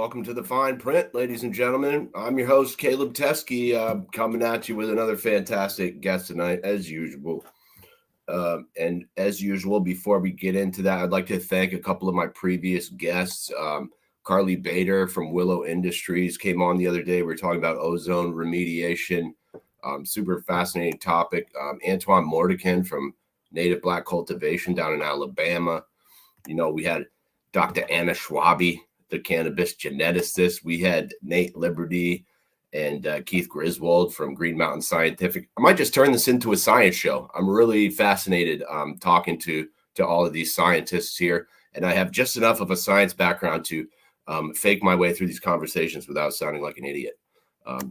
Welcome to the Fine Print, ladies and gentlemen. I'm your host, Caleb Teskey, coming at you with another fantastic guest tonight, as usual. And as usual, before we get into that, I'd like to thank a couple of my previous guests. Carly Bader from Willow Industries came on the other day. We were talking about ozone remediation. Super fascinating topic. Antoine Mordekin from Native Black Cultivation down in Alabama. You know, we had Dr. Anna Schwabe, the cannabis geneticist. We had Nate Liberty and Keith Griswold from Green Mountain Scientific. I might just turn this into a science show. I'm really fascinated talking to all of these scientists here. And I have just enough of a science background to fake my way through these conversations without sounding like an idiot.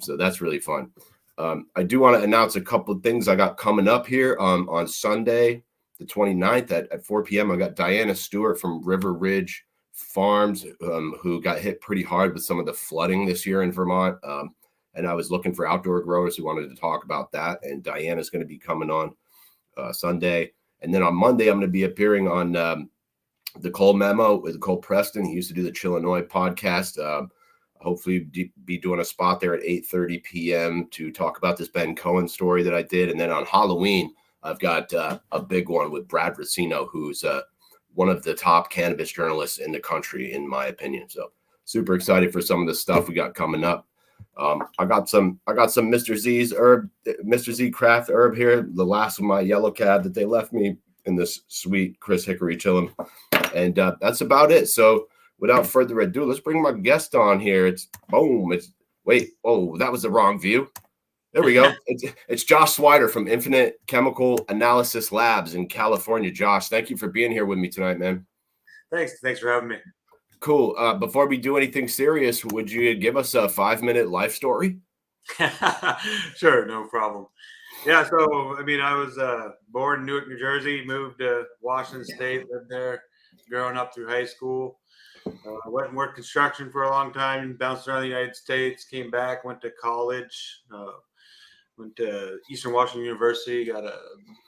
So that's really fun. I do want to announce a couple of things I got coming up here on Sunday, the 29th at 4 p.m. I got Diana Stewart from River Ridge Farms, who got hit pretty hard with some of the flooding this year in Vermont. And I was looking for outdoor growers who wanted to talk about that. And Diana's going to be coming on Sunday. And then on Monday, I'm going to be appearing on the Cole Memo with Cole Preston. He used to do the Chillinois podcast. Hopefully be doing a spot there at 8:30 p.m. to talk about this Ben Cohen story that I did. And then on Halloween, I've got a big one with Brad Racino, who's one of the top cannabis journalists in the country, in my opinion. So super excited for some of the stuff we got coming up. I got some Mr. Z craft herb here, the last of my yellow cab that they left me in this sweet Chris Hickory chillum. And that's about it. So without further ado, let's bring my guest on here. That was the wrong view. There we go. It's Josh Swider from InfiniteCAL Analysis Labs in California. Josh, thank you for being here with me tonight, man. Thanks for having me. Cool. Before we do anything serious, would you give us a 5-minute life story? Sure, no problem. Yeah, so, I was born in Newark, New Jersey, moved to Washington State, lived there growing up through high school. Went and worked construction for a long time, bounced around the United States, came back, went to college, went to Eastern Washington University, got a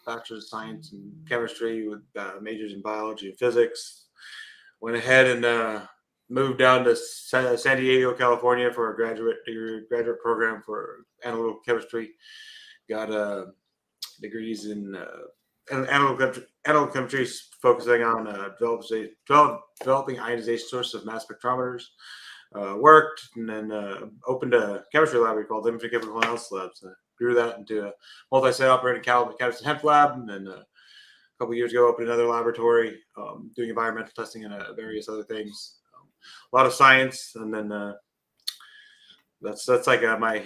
Bachelor of Science in chemistry with majors in biology and physics. Went ahead and moved down to San Diego, California for a graduate program for analytical chemistry. Got degrees in analytical chemistry, focusing on developing ionization sources of mass spectrometers. Worked and then opened a chemistry lab we called Analytical Labs. Grew that into a multi-site operating cannabis and hemp lab, and then a couple of years ago opened another laboratory doing environmental testing and various other things. A lot of science, and then that's like my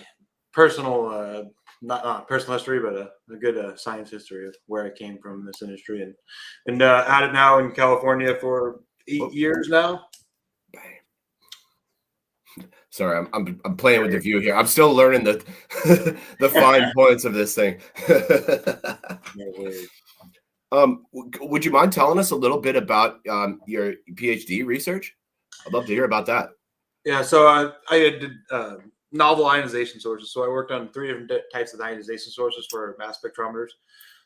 personal not personal history, but a good science history of where I came from in this industry, and at it now in California for 8 years now. Sorry, I'm playing with the view here. I'm still learning the fine points of this thing. Would you mind telling us a little bit about your PhD research? I'd love to hear about that. Yeah, so I did novel ionization sources. So I worked on 3 different types of ionization sources for mass spectrometers.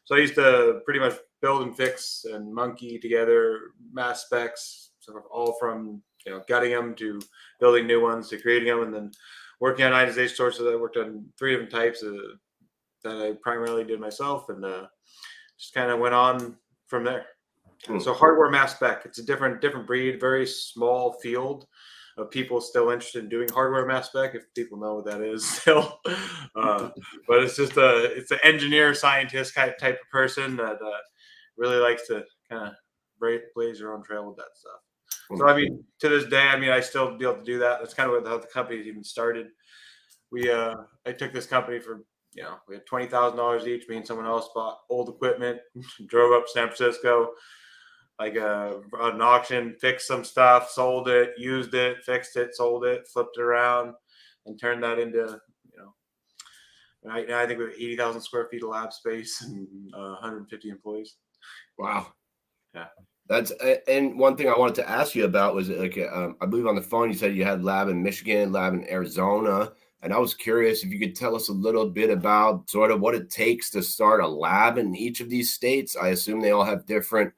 So I used to pretty much build and fix and monkey together mass specs, sort of all from gutting them to building new ones to creating them, and then working on ionization sources. I worked on 3 different types that I primarily did myself, and just kind of went on from there. So hardware mass spec, it's a different breed, very small field of people still interested in doing hardware mass spec, if people know what that is still. But it's just it's an engineer, scientist type of person that really likes to kind of blaze your own trail with that stuff. So, to this day, I still be able to do that. That's kind of how the company even started. I took this company for, we had $20,000 each. Me and someone else bought old equipment, drove up to San Francisco, like an auction, fixed some stuff, sold it, used it, fixed it, sold it, flipped it around, and turned that into, I think we have 80,000 square feet of lab space and 150 employees. Wow. Yeah. And one thing I wanted to ask you about was I believe on the phone you said you had lab in Michigan, lab in Arizona, and I was curious if you could tell us a little bit about sort of what it takes to start a lab in each of these states. I assume they all have different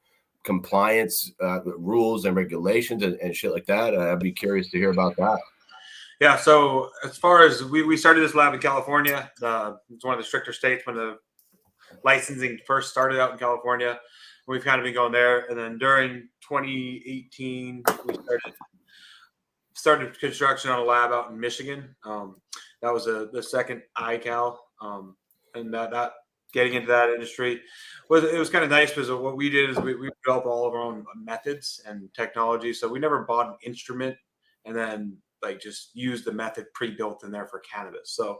compliance rules and regulations and shit like that? I'd be curious to hear about that. Yeah. So as far as we started this lab in California, it's one of the stricter states when the licensing first started out in California. We've kind of been going there. And then during 2018, we started construction on a lab out in Michigan. That was the second InfiniteCAL. And that getting into that industry was kind of nice because what we did is we developed all of our own methods and technology. So we never bought an instrument and then like just use the method pre-built in there for cannabis. So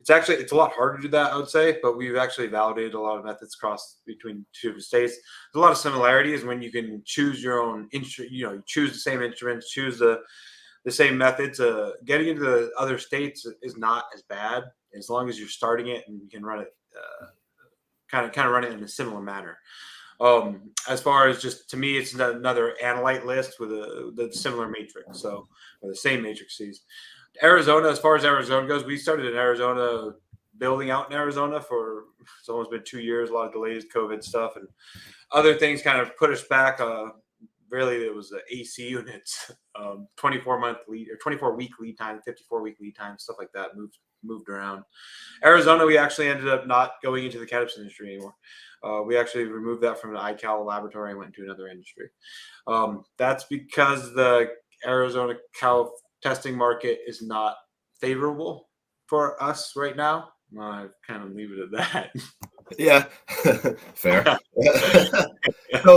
it's a lot harder to do that, I would say, but we've actually validated a lot of methods between two different states. There's a lot of similarities when you can choose your own instrument, you choose the same instruments, choose the same methods. Getting into the other states is not as bad as long as you're starting it and you can run it kind of run it in a similar manner. As far as just to me, it's another analyte list with the similar matrix, or the same matrices. Arizona, as far as Arizona goes, we started in Arizona, building out in Arizona for it's almost been 2 years. A lot of delays, COVID stuff, and other things kind of put us back. Really, it was the AC units, 24-month lead or 24-week lead time, 54-week lead time, stuff like that moved around. Arizona, we actually ended up not going into the cannabis industry anymore. We actually removed that from the InfiniteCAL laboratory and went into another industry. That's because the Arizona cow testing market is not favorable for us right now. I kind of leave it at that. Yeah, fair.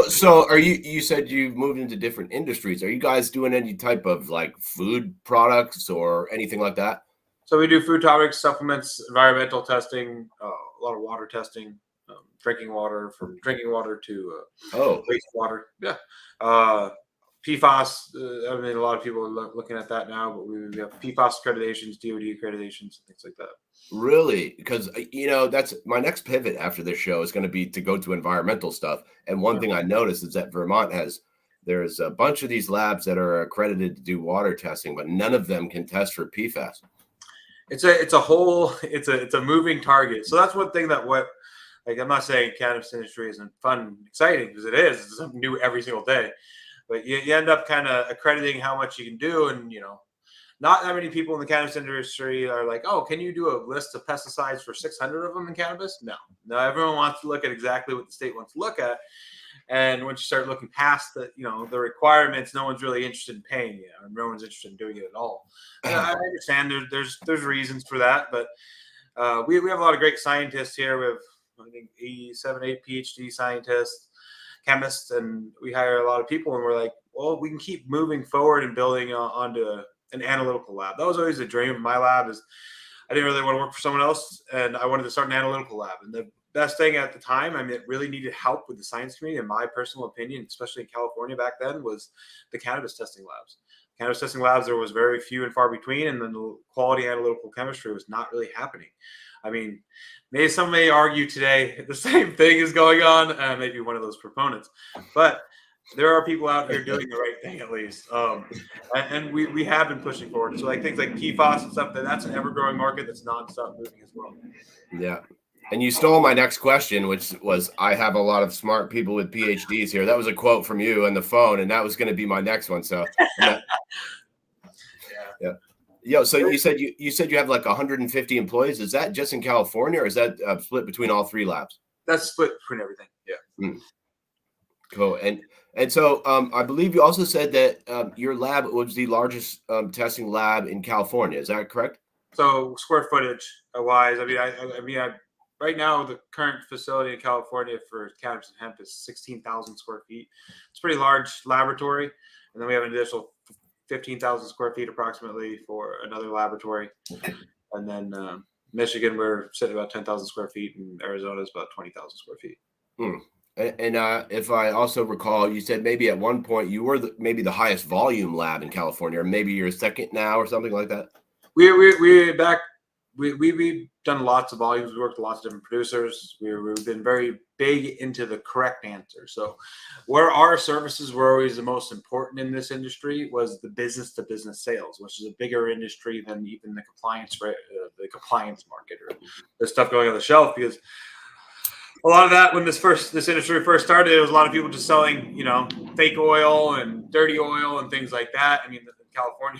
So are you said you've moved into different industries. Are you guys doing any type of like food products or anything like that? So we do food topics, supplements, environmental testing, a lot of water testing, drinking water, from drinking water to wastewater. Yeah. PFAS, I mean, a lot of people are looking at that now, but we have PFAS accreditations, DOD accreditations, things like that. Really? Because that's my next pivot after this show is going to be to go to environmental stuff. And one thing I noticed is that Vermont there's a bunch of these labs that are accredited to do water testing, but none of them can test for PFAS. It's a moving target. So that's one thing like I'm not saying cannabis industry isn't fun and exciting, because it is. It's something new every single day. But you end up kind of accrediting how much you can do. And, not that many people in the cannabis industry are like, oh, can you do a list of pesticides for 600 of them in cannabis? No, everyone wants to look at exactly what the state wants to look at. And once you start looking past the requirements, no one's really interested in paying you, and no one's interested in doing it at all. I understand there's reasons for that, but we have a lot of great scientists here. We have, I think, 8 PhD scientists, chemists, and we hire a lot of people, and we're like, well, we can keep moving forward and building onto an analytical lab. That was always a dream of my lab. Is I didn't really want to work for someone else, and I wanted to start an analytical lab. And the best thing at the time, I mean, it really needed help with the science community, in my personal opinion, especially in California back then, was the cannabis testing labs. Cannabis testing labs, there was very few and far between, and then the quality analytical chemistry was not really happening. I mean, some may argue today the same thing is going on, maybe one of those proponents, but there are people out here doing the right thing, at least. And we have been pushing forward. So like things like PFAS and stuff, that's an ever-growing market that's nonstop moving as well. Yeah. And you stole my next question, which was, I have a lot of smart people with PhDs here. That was a quote from you on the phone, and that was going to be my next one. So yeah. So you said you have like 150 employees. Is that just in California, or is that split between all 3 labs? That's split between everything. Yeah. Cool. And so I believe you also said that your lab was the largest testing lab in California. Is that correct? So square footage wise, I mean, right now the current facility in California for cannabis and hemp is 16,000 square feet. It's a pretty large laboratory, and then we have an additional 15,000 square feet approximately for another laboratory. And then Michigan, we're sitting about 10,000 square feet, and Arizona is about 20,000 square feet. And if I also recall, you said maybe at one point you were maybe the highest volume lab in California, or maybe you're second now or something like that. We've done lots of volumes. We worked with lots of different producers. We've been very big into the correct answer. So where our services were always the most important in this industry was the business to business sales, which is a bigger industry than even the compliance market or the stuff going on the shelf. Because a lot of that when this industry first started, there was a lot of people just selling, fake oil and dirty oil and things like that. I mean, in California,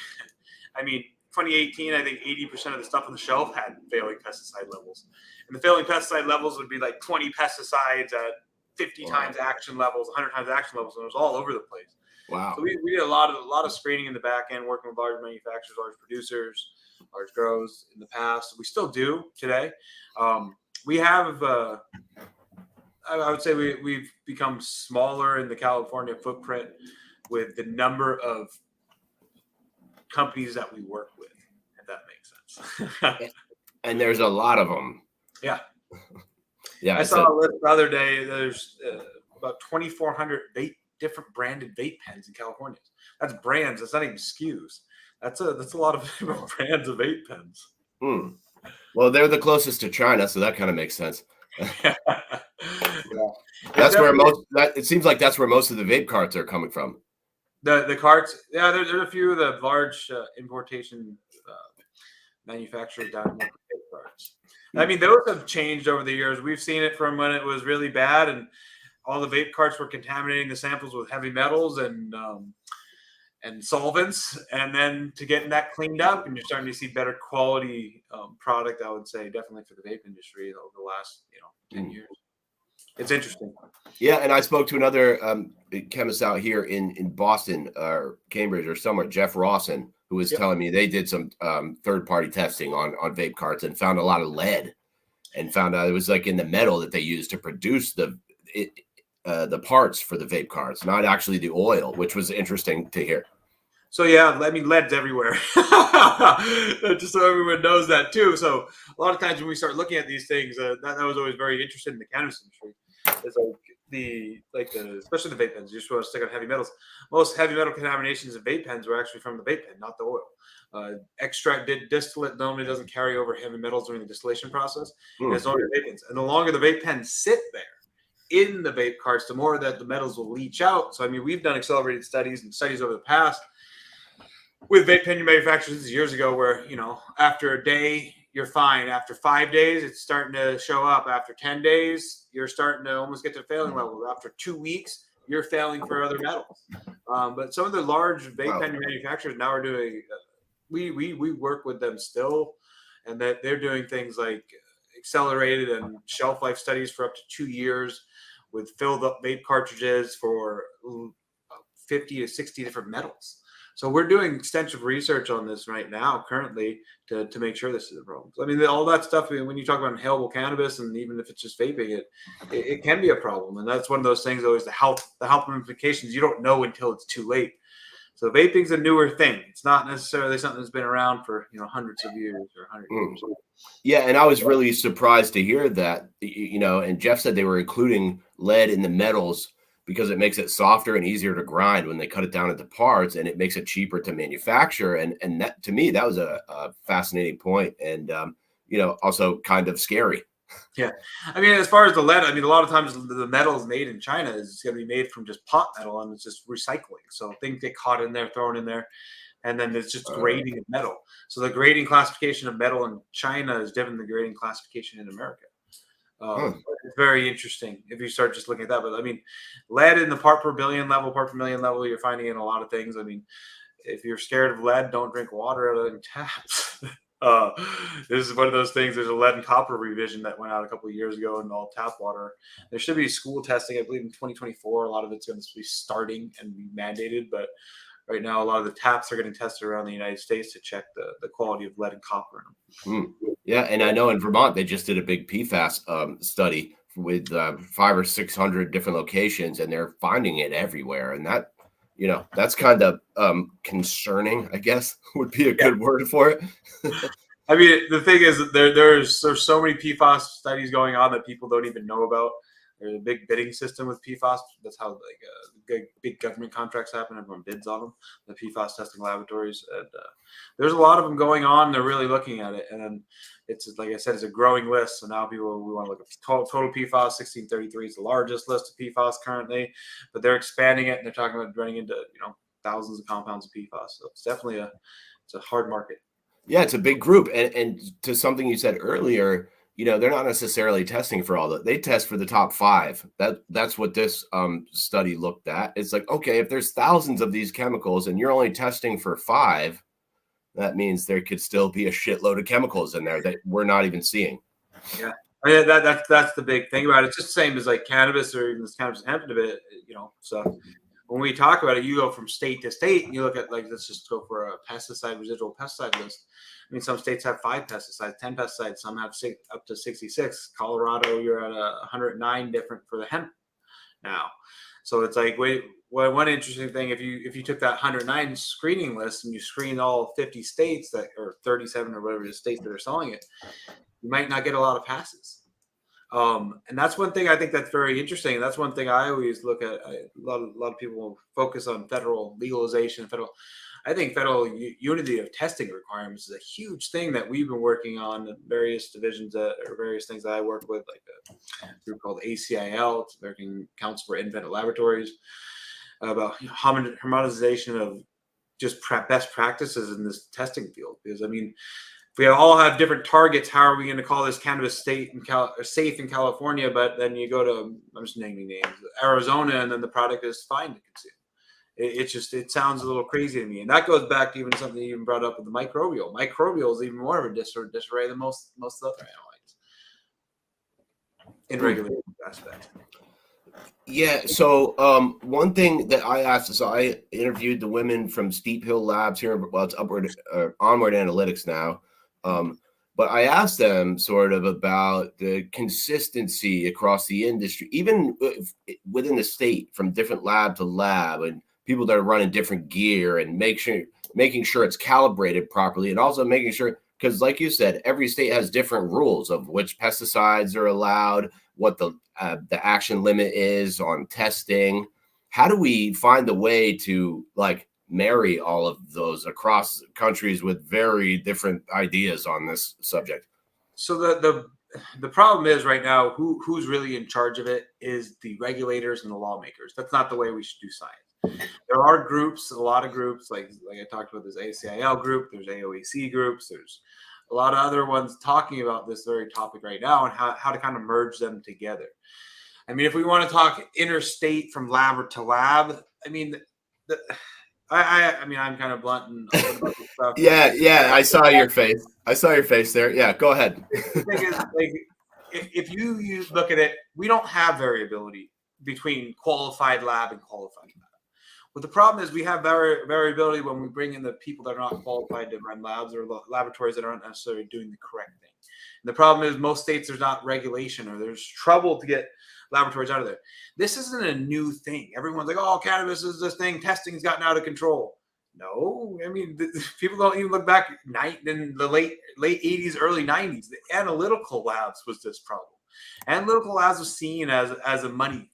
2018, I think 80% of the stuff on the shelf had failing pesticide levels. And the failing pesticide levels would be like 20 pesticides at 50 times action levels, 100 times action levels, and it was all over the place. Wow. So we did a lot of screening in the back end, working with large manufacturers, large producers, large grows in the past. We still do today. We have, I would say we've become smaller in the California footprint with the number of companies that we work with, if that makes sense. And there's a lot of them. Yeah. Yeah. I saw a list the other day. There's about 2,400 different branded vape pens in California. That's brands. That's not even SKUs. That's a lot of different brands of vape pens. Well, they're the closest to China, so that kind of makes sense. Yeah. That's where it seems like that's where most of the vape carts are coming from. The carts, yeah, there's a few of the large importation manufacturers down in the vape carts. I mean, those have changed over the years. We've seen it from when it was really bad and all the vape carts were contaminating the samples with heavy metals and solvents, and then to getting that cleaned up, and you're starting to see better quality product. I would say definitely for the vape industry over the last 10 years. It's interesting. Yeah, and I spoke to another chemist out here in Boston or Cambridge or somewhere, Jeff Rawson, who was telling me they did some third-party testing on vape carts and found a lot of lead, and found out it was like in the metal that they used to produce the parts for the vape carts, not actually the oil, which was interesting to hear. So yeah, I mean, lead's everywhere. Just so everyone knows that too. So a lot of times when we start looking at these things, that was always very interested in the cannabis industry. It's especially the vape pens. You just want to stick on heavy metals. Most heavy metal contaminations in vape pens were actually from the vape pen, not the oil. Extract distillate normally doesn't carry over heavy metals during the distillation process. It's only the vape pens, and the longer the vape pens sit there in the vape carts, the more that the metals will leach out. So I mean, we've done accelerated studies over the past with vape pen manufacturers years ago, where after a day you're fine. After 5 days, it's starting to show up. After 10 days, you're starting to almost get to failing levels. After 2 weeks, you're failing for other metals. But some of the large vape pen manufacturers now are doing. We work with them still, and that they're doing things like accelerated and shelf life studies for up to 2 years with filled up vape cartridges for 50 to 60 different metals. So we're doing extensive research on this right now, currently, to make sure this is a problem. I mean, all that stuff, when you talk about inhalable cannabis, and even if it's just vaping, it can be a problem. And that's one of those things, always the health implications, you don't know until it's too late. So vaping's a newer thing. It's not necessarily something that's been around for hundreds of years or 100 years. Yeah, and I was really surprised to hear that, and Jeff said they were including lead in the metals because it makes it softer and easier to grind when they cut it down into parts, and it makes it cheaper to manufacture. And that, to me, that was a fascinating point, and also kind of scary. Yeah, I mean, as far as the lead, I mean, a lot of times the metal is made in China is going to be made from just pot metal, and it's just recycling. So things get caught in there, thrown in there, and then it's just grading of metal. So the grading classification of metal in China is different than the grading classification in America. It's very interesting if you start just looking at that. But I mean, lead in the part per million level, you're finding in a lot of things. I mean, if you're scared of lead, don't drink water out of taps. This is one of those things. There's a lead and copper revision that went out a couple of years ago in all tap water. There should be school testing, I believe, in 2024. A lot of it's going to be starting and be mandated, but right now, a lot of the taps are getting tested around the United States to check the quality of lead and copper in them. Yeah, and I know in Vermont they just did a big PFAS study with 500 or 600 different locations, and they're finding it everywhere. And that, that's kind of concerning, I guess, would be a good word for it. I mean, the thing is that there's so many PFAS studies going on that people don't even know about. There's a big bidding system with PFAS. That's how big government contracts happen. Everyone bids on them, the PFAS testing laboratories. And there's a lot of them going on. They're really looking at it. And it's, like I said, it's a growing list. So now we want to look at total PFAS. 1633 is the largest list of PFAS currently. But they're expanding it, and they're talking about running into thousands of compounds of PFAS. So it's definitely it's a hard market. Yeah, it's a big group. And to something you said earlier, they're not necessarily testing for all that. They test for the top 5. That's what this study looked at. It's like, okay, if there's thousands of these chemicals and you're only testing for 5, that means there could still be a shitload of chemicals in there that we're not even seeing. Yeah. I mean, that's the big thing about it. It's just the same as like cannabis or even this cannabis hemp of it, So when we talk about it, you go from state to state and you look at, like, let's just go for a residual pesticide list. I mean, some states have 5 pesticides, 10 pesticides, some have up to 66. Colorado, you're at 109 different for the hemp now. So it's like, one interesting thing, if you took that 109 screening list and you screen all 50 states or 37 or whatever the states that are selling it, you might not get a lot of passes. And that's one thing I think that's very interesting. And that's one thing I always look at. A lot of people focus on federal legalization. I think federal unity of testing requirements is a huge thing that we've been working on in various divisions or various things that I work with, like a group called ACIL, it's American Council for Independent Laboratories, about harmonization of just best practices in this testing field. Because, I mean, we all have different targets. How are we going to call this cannabis safe in California? But then you go to, I'm just naming names, Arizona, and then the product is fine to consume. It sounds a little crazy to me. And that goes back to even something you even brought up with the microbial. Microbial is even more of a disarray than most other analytes in regulated aspects. Yeah. So one thing that I asked is, I interviewed the women from Steep Hill Labs here. Well, it's Onward Analytics now. But I asked them sort of about the consistency across the industry, even within the state, from different lab to lab, and people that are running different gear, and making sure it's calibrated properly, and also making sure, because like you said, every state has different rules of which pesticides are allowed, what the action limit is on testing. How do we find a way to marry all of those across countries with very different ideas on this subject? So the problem is right now, who's really in charge of it is the regulators and the lawmakers. That's not the way we should do science. There are groups, a lot of groups, like I talked about, this ACIL group, there's AOAC groups, there's a lot of other ones talking about this very topic right now, and how to kind of merge them together. I mean, if we want to talk interstate from lab to lab, I mean, I mean, I'm kind of blunt and open about this stuff. Yeah. I saw your face there. Yeah, go ahead. The thing is, like, if you look at it, we don't have variability between qualified lab and qualified lab. But the problem is we have variability when we bring in the people that are not qualified to run labs, or laboratories that aren't necessarily doing the correct thing. And the problem is most states, there's not regulation, or there's trouble to get laboratories out of there. This isn't a new thing. Everyone's like, oh, cannabis is this thing. Testing's gotten out of control. No, I mean, people don't even look back in the late 80s, early 90s. The Analytical Labs was this problem. Analytical Labs was seen as a money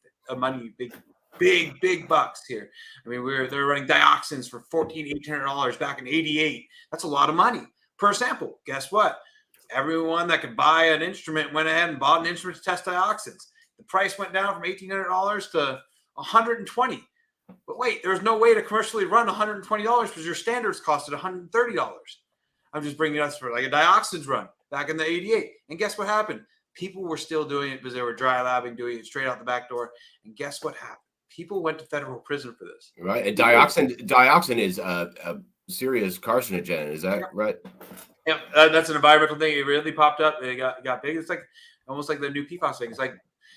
big bucks here. I mean, they're running dioxins for $1,800 back in '88. That's a lot of money per sample. Guess what? Everyone that could buy an instrument went ahead and bought an instrument to test dioxins. The price went down from $1,800 to $120. But wait, there's no way to commercially run $120 because your standards costed $130. I'm just bringing us for like a dioxins run back in the '88. And guess what happened? People were still doing it because they were dry labbing, doing it straight out the back door. And guess what happened? People went to federal prison for this. Right. And dioxin is a serious carcinogen. Is that right? Yeah, that's an environmental thing. It really popped up. It got big. It's like almost like the new PFAS thing. It's like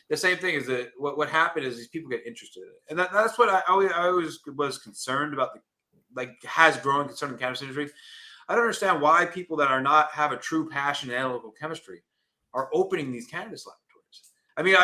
the same thing. Is that what happened is these people get interested in it, and that's what I always was concerned about. Has growing concern in the cannabis industry. I don't understand why people that are not have a true passion in analytical chemistry are opening these cannabis laboratories. I mean,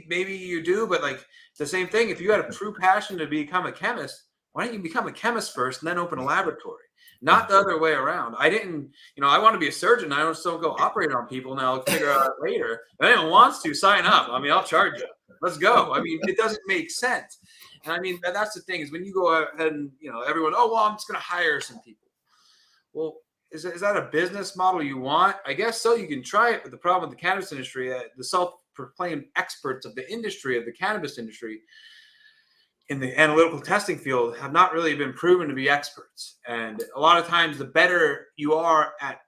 maybe you do, but like the same thing. If you had a true passion to become a chemist, why don't you become a chemist first and then open a laboratory? Not the other way around. I didn't, I want to be a surgeon. I don't still go operate on people now. I'll figure out later. If anyone wants to sign up, I mean, I'll charge you. Let's go. I mean, it doesn't make sense. And I mean, that's the thing is when you go ahead and, everyone, oh, well, I'm just going to hire some people. Well, is that a business model you want? I guess so. You can try it. But the problem with the cannabis industry, the self-proclaimed experts of the industry, of the cannabis industry, in the analytical testing field have not really been proven to be experts. And a lot of times the better you are at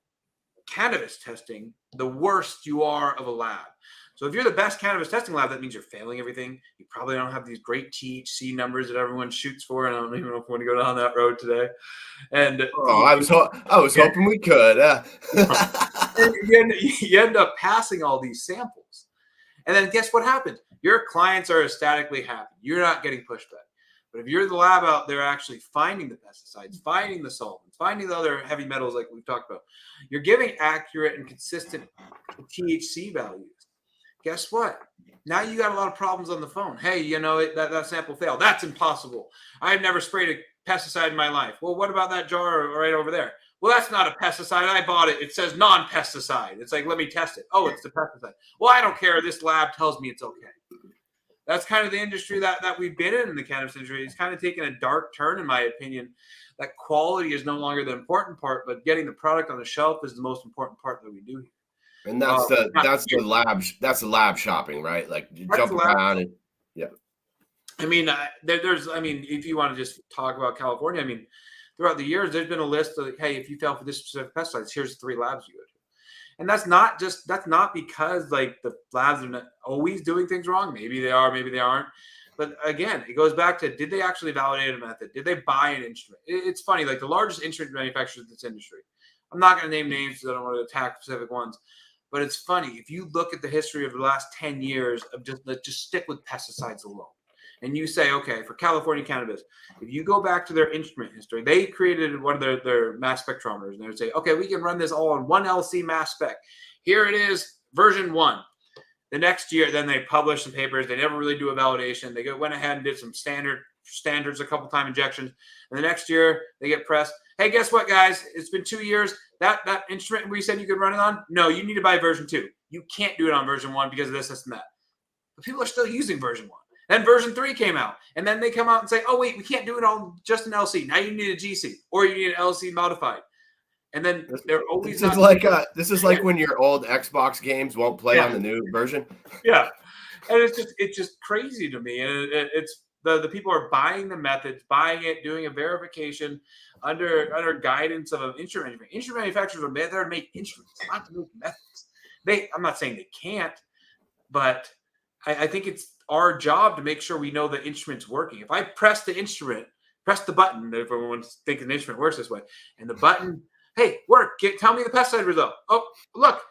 cannabis testing, the worst you are of a lab. So if you're the best cannabis testing lab, that means you're failing everything. You probably don't have these great THC numbers that everyone shoots for, and I don't even know if we want to go down that road today. And I was hoping we could. you end up passing all these samples. And then guess what happens? Your clients are ecstatically happy. You're not getting pushback. But if you're the lab out there actually finding the pesticides, finding the solvents, finding the other heavy metals like we've talked about, you're giving accurate and consistent THC values. Guess what? Now you got a lot of problems on the phone. Hey, that sample failed. That's impossible. I've never sprayed a pesticide in my life. Well, what about that jar right over there? Well, that's not a pesticide. I bought it. It says non-pesticide. It's like, let me test it. Oh, it's the pesticide. Well, I don't care. This lab tells me it's okay. That's kind of the industry that we've been in the cannabis industry. It's kind of taken a dark turn, in my opinion. That quality is no longer the important part, but getting the product on the shelf is the most important part that we do here. And that's the lab shopping, right? Like you jump around and yeah. I mean, if you want to just talk about California, I mean, throughout the years, there's been a list of, hey, if you fail for this specific pesticides, here's 3 labs you go to. And that's not because like the labs are not always doing things wrong. Maybe they are, maybe they aren't. But again, it goes back to, did they actually validate a method? Did they buy an instrument? It's funny, like the largest instrument manufacturers in this industry. I'm not going to name names because I don't want to attack specific ones. But it's funny, if you look at the history of the last 10 years of just stick with pesticides alone. And you say, okay, for California cannabis, if you go back to their instrument history, they created one of their mass spectrometers. And they would say, okay, we can run this all on one LC mass spec. Here it is, version 1. The next year, then they publish some papers. They never really do a validation. They went ahead and did some standards, a couple time injections. And the next year, they get pressed. Hey, guess what, guys? It's been 2 years. That instrument we said you could run it on, no, you need to buy version 2. You can't do it on version 1 because of this, and that. But people are still using version 1. Then version 3 came out. And then they come out and say, oh, wait, we can't do it on just an LC. Now you need a GC or you need an LC modified. And then they're always this is like when your old Xbox games won't play on the new version. Yeah. And it's just crazy to me. And it's the people are buying the methods, buying it, doing a verification under guidance of an instrument manufacturer. Instrument manufacturers are there to make instruments, not to make methods. I'm not saying they can't, but I think it's our job to make sure we know the instrument's working. If I press the button, if everyone's thinking the instrument works this way, and the button, hey, tell me the pesticide result. Oh, look,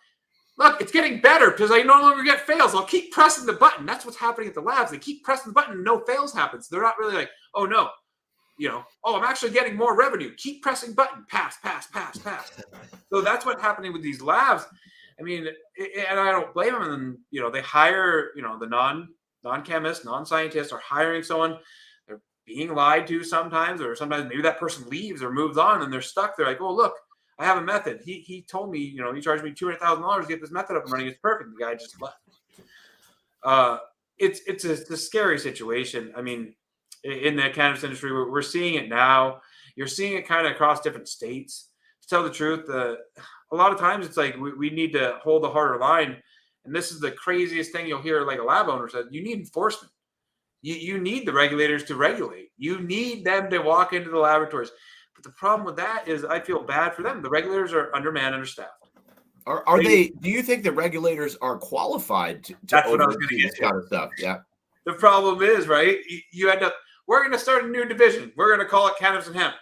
it's getting better because I no longer get fails. I'll keep pressing the button. That's what's happening at the labs. They keep pressing the button and no fails happen. So they're not really like, oh, no. I'm actually getting more revenue. Keep pressing button. Pass. So that's what's happening with these labs. I mean, and I don't blame them. And, they hire, the non-chemists, non-scientists are hiring someone. They're being lied to sometimes, or sometimes maybe that person leaves or moves on and they're stuck. They're like, oh, look, I have a method. He told me, he charged me $200,000 to get this method up and running. It's perfect. The guy just left. It's a scary situation. I mean, in the cannabis industry, we're seeing it now. You're seeing it kind of across different states. To tell the truth, a lot of times it's like we need to hold a harder line. And this is the craziest thing you'll hear, like a lab owner says, you need enforcement. You need the regulators to regulate. You need them to walk into the laboratories. But the problem with that is I feel bad for them. The regulators are undermanned, understaffed. Are they? Do you think the regulators are qualified to oversee this kind of stuff? Yeah. The problem is, right, you end up, we're going to start a new division. We're going to call it cannabis and hemp.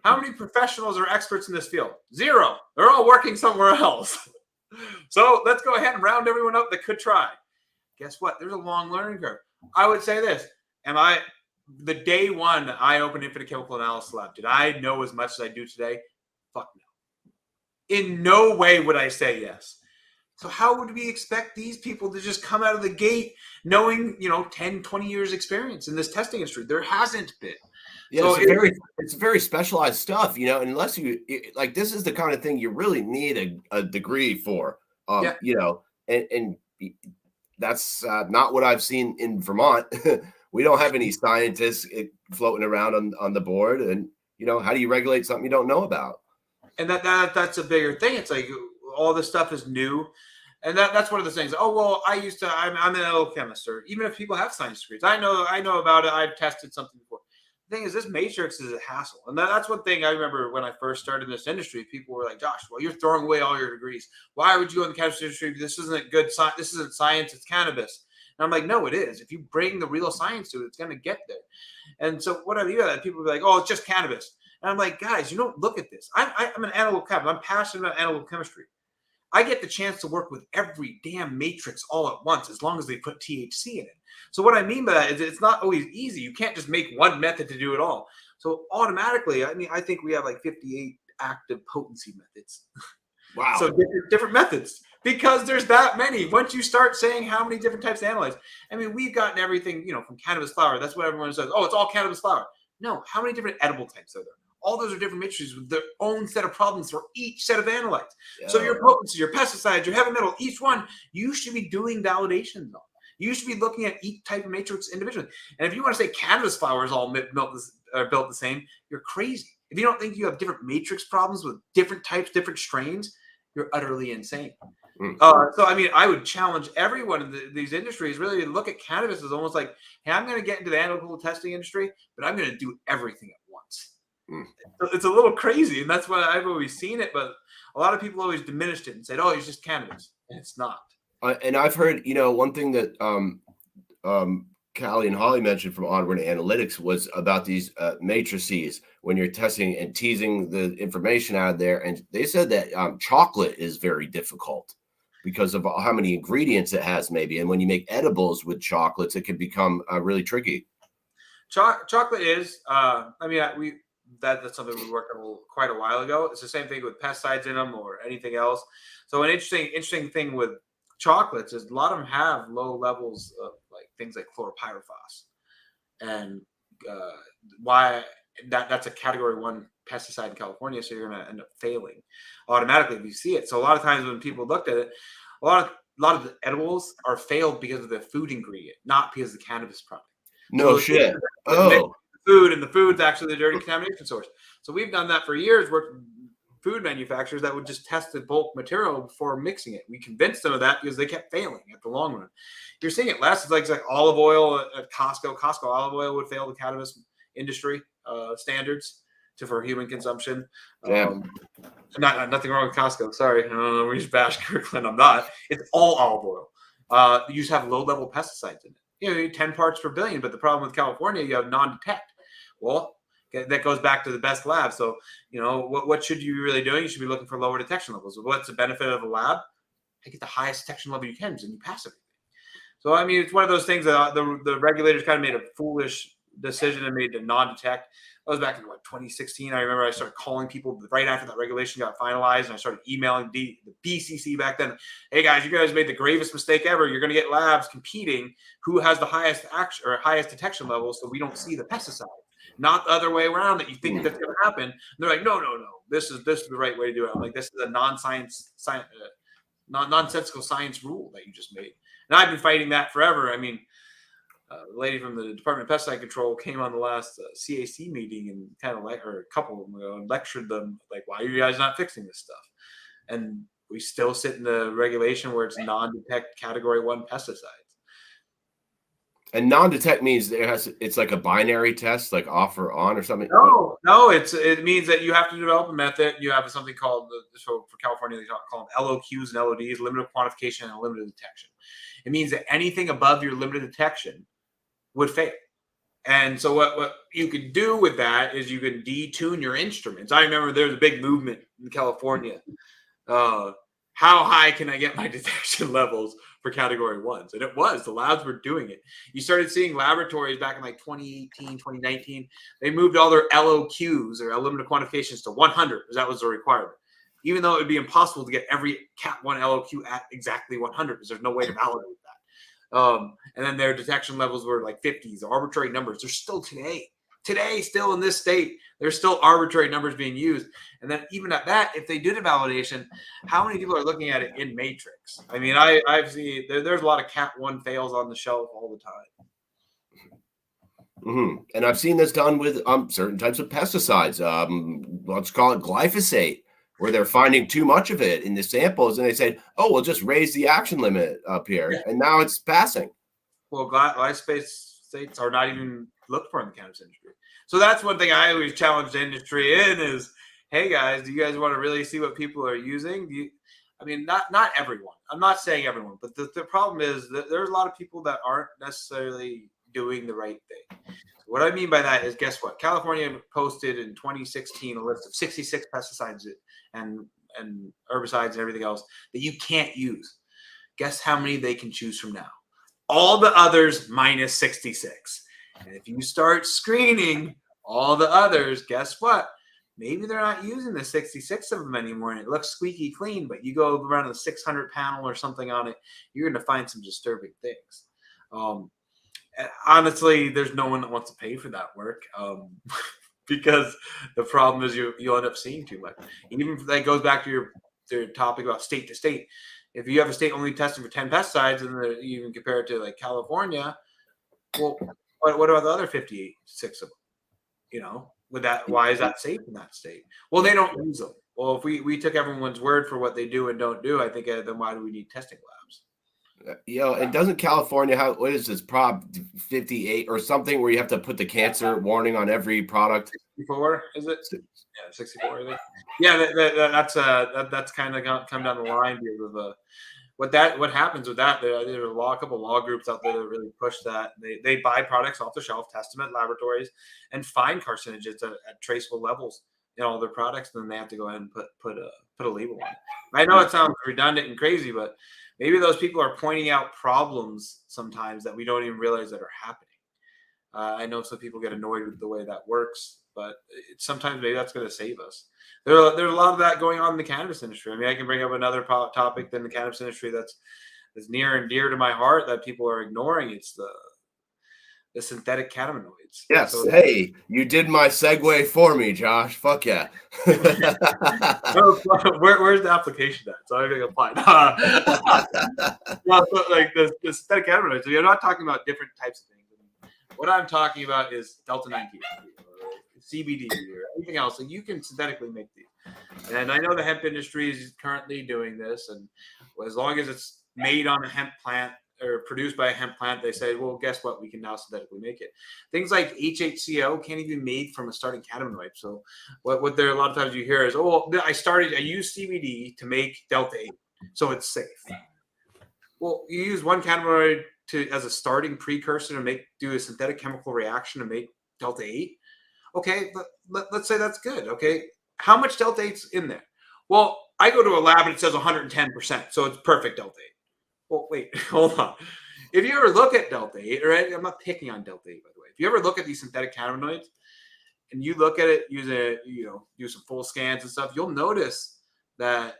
How many professionals are experts in this field? 0. They're all working somewhere else. So let's go ahead and round everyone up that could try. Guess what? There's a long learning curve. I would say this. The day one I opened InfiniteCAL Analysis Lab, did I know as much as I do today? Fuck no. In no way would I say yes. So how would we expect these people to just come out of the gate knowing, 10, 20 years experience in this testing industry? There hasn't been. Yeah, so it's very specialized stuff, unless this is the kind of thing you really need a degree for, and that's not what I've seen in Vermont. We don't have any scientists floating around on the board. And, how do you regulate something you don't know about? And that's a bigger thing. It's like all this stuff is new. And that's one of the things. Oh, well, I'm an analytical chemist, or even if people have science degrees, I know about it. I've tested something before. The thing is, this matrix is a hassle. And that's one thing I remember when I first started in this industry. People were like, Josh, well, you're throwing away all your degrees. Why would you go in the cannabis industry? This isn't good science. This isn't science. It's cannabis. And I'm like, no, it is. If you bring the real science to it, it's going to get there. And so what I do that, people will be like, oh, it's just cannabis. And I'm like, guys, you don't look at this. I'm an analytical chemist. I'm passionate about analytical chemistry. I get the chance to work with every damn matrix all at once, as long as they put THC in it. So what I mean by that is it's not always easy. You can't just make one method to do it all. So automatically, I think we have like 58 active potency methods. Wow. So different methods, because there's that many. Once you start saying how many different types to analyze, we've gotten everything, from cannabis flower. That's what everyone says. Oh, it's all cannabis flower. No, how many different edible types are there? All those are different matrices with their own set of problems for each set of analytes. Yeah. So your potency, your pesticides, your heavy metal, each one, you should be doing validations on. You should be looking at each type of matrix individually. And if you want to say cannabis flowers all built the same, you're crazy. If you don't think you have different matrix problems with different types, different strains, you're utterly insane. So, I would challenge everyone in these industries really to look at cannabis as almost like, hey, I'm going to get into the analytical testing industry, but I'm going to do everything at once. It's a little crazy, and that's why I've always seen it. But a lot of people always diminished it and said, "Oh, it's just cannabis," and it's not. And I've heard, one thing that Callie and Holly mentioned from Onward Analytics was about these matrices when you're testing and teasing the information out of there. And they said that chocolate is very difficult because of how many ingredients it has, maybe. And when you make edibles with chocolates, it can become really tricky. Chocolate is, that's something we worked on quite a while ago. It's the same thing with pesticides in them or anything else. So an interesting thing with chocolates is a lot of them have low levels of like things like chlorpyrifos, and why that's a category 1 pesticide in California. So you're going to end up failing automatically if you see it. So a lot of times when people looked at it, a lot of the edibles are failed because of the food ingredient, not because of the cannabis product. No shit. Oh. Food, and the food's actually the dirty contamination source. So we've done that for years, worked with food manufacturers that would just test the bulk material before mixing it. We convinced them of that because they kept failing at the long run. You're seeing it less. It's like olive oil at Costco. Costco olive oil would fail the cannabis industry standards for human consumption. Nothing wrong with Costco. Sorry, we just bash Kirkland. I'm not. It's all olive oil. You just have low-level pesticides in it. 10 parts per billion, but the problem with California, you have non-detect. Well, that goes back to the best lab. So, what should you be really doing? You should be looking for lower detection levels. What's the benefit of a lab? I get the highest detection level you can, and you pass everything. So, it's one of those things that the regulators kind of made a foolish decision and made a non-detect. That was back in 2016. I remember I started calling people right after that regulation got finalized, and I started emailing the BCC back then. Hey guys, you guys made the gravest mistake ever. You're going to get labs competing who has the highest highest detection level, so we don't see the pesticide. Not the other way around that you think that's going to happen. And they're like, no. This is the right way to do it. I'm like, this is a nonsensical science rule that you just made. And I've been fighting that forever. The lady from the Department of Pesticide Control came on the last CAC meeting and a couple of them ago and lectured them like, why are you guys not fixing this stuff? And we still sit in the regulation where it's non-detect category 1 pesticides. And non-detect means it's like a binary test, like off or on or something. No, it means that you have to develop a method. You have something called for California they call them LOQs and LODs, limited quantification and limited detection. It means that anything above your limited detection would fail. And so what you could do with that is you can detune your instruments. I remember there was a big movement in California. How high can I get my detection levels for category 1s? And the labs were doing it. You started seeing laboratories back in 2018, 2019. They moved all their LOQs or limited quantifications to 100 because that was the requirement. Even though it would be impossible to get every Cat 1 LOQ at exactly 100 because there's no way to validate that. And then their detection levels were like 50s, arbitrary numbers. They're still today, still in this state, there's still arbitrary numbers being used. And then even at that, if they do the validation, how many people are looking at it in matrix? I've seen there's a lot of Cat 1 fails on the shelf all the time. Mm-hmm. And I've seen this done with certain types of pesticides. Let's call it glyphosate, where they're finding too much of it in the samples, and they say, "Oh, we'll just raise the action limit up here," and now it's passing. Well, glyphosates are not even looked for in the cannabis industry. So that's one thing I always challenge the industry in is, hey guys, do you guys want to really see what people are using? I mean, not everyone. I'm not saying everyone, but the problem is that there's a lot of people that aren't necessarily doing the right thing. What I mean by that is, guess what? California posted in 2016 a list of 66 pesticides and herbicides and everything else that you can't use. Guess how many they can choose from now? All the others minus 66. And if you start screening all the others, guess what? Maybe they're not using the 66 of them anymore, and it looks squeaky clean, but you go around a 600 panel or something on it, you're going to find some disturbing things. Honestly, there's no one that wants to pay for that work because the problem is you'll end up seeing too much. Even if that goes back to your topic about state to state. If you have a state only testing for 10 pesticides and you even compare it to like California, well, what about the other 56 of them? You know, why is that safe in that state? Well, they don't use them. Well, if we took everyone's word for what they do and don't do, I think then why do we need testing labs? And doesn't California have, what is this, Prop 58 or something, where you have to put the cancer warning on every product? 64, is it? Yeah, 64. I think. Yeah, that's kind of come down the line because of what happens with that. There are a couple of law groups out there that really push that. They buy products off the shelf, test them at laboratories, and find carcinogens at traceable levels in all their products. And then they have to go ahead and put a label on it. I know it sounds redundant and crazy, but maybe those people are pointing out problems sometimes that we don't even realize that are happening. I know some people get annoyed with the way that works, but sometimes maybe that's going to save us. There's a lot of that going on in the cannabis industry. I mean, I can bring up another topic than the cannabis industry that's near and dear to my heart that people are ignoring. It's the synthetic cannabinoids. Yes. So, hey, you did my segue for me, Josh. Fuck yeah. Where's the application at? So I'm going to apply. Well, so like the synthetic cannabinoids, so you're not talking about different types of things. What I'm talking about is Delta-9 or CBD or anything else. And you can synthetically make these. And I know the hemp industry is currently doing this. And as long as it's made on a hemp plant or produced by a hemp plant, they say, well, guess what? We can now synthetically make it. Things like HHCO can't even be made from a starting cannabinoid. So what there a lot of times you hear is, oh, I used CBD to make Delta-8, so it's safe. Well, you use one cannabinoid as a starting precursor to do a synthetic chemical reaction to make Delta-8. Okay, let's say that's good. Okay, how much Delta-8's in there? Well, I go to a lab and it says 110%, so it's perfect Delta-8. Well, wait, hold on. If you ever look at Delta-8, right? I'm not picking on Delta-8, by the way. If you ever look at these synthetic cannabinoids and you look at it, do some full scans and stuff, you'll notice that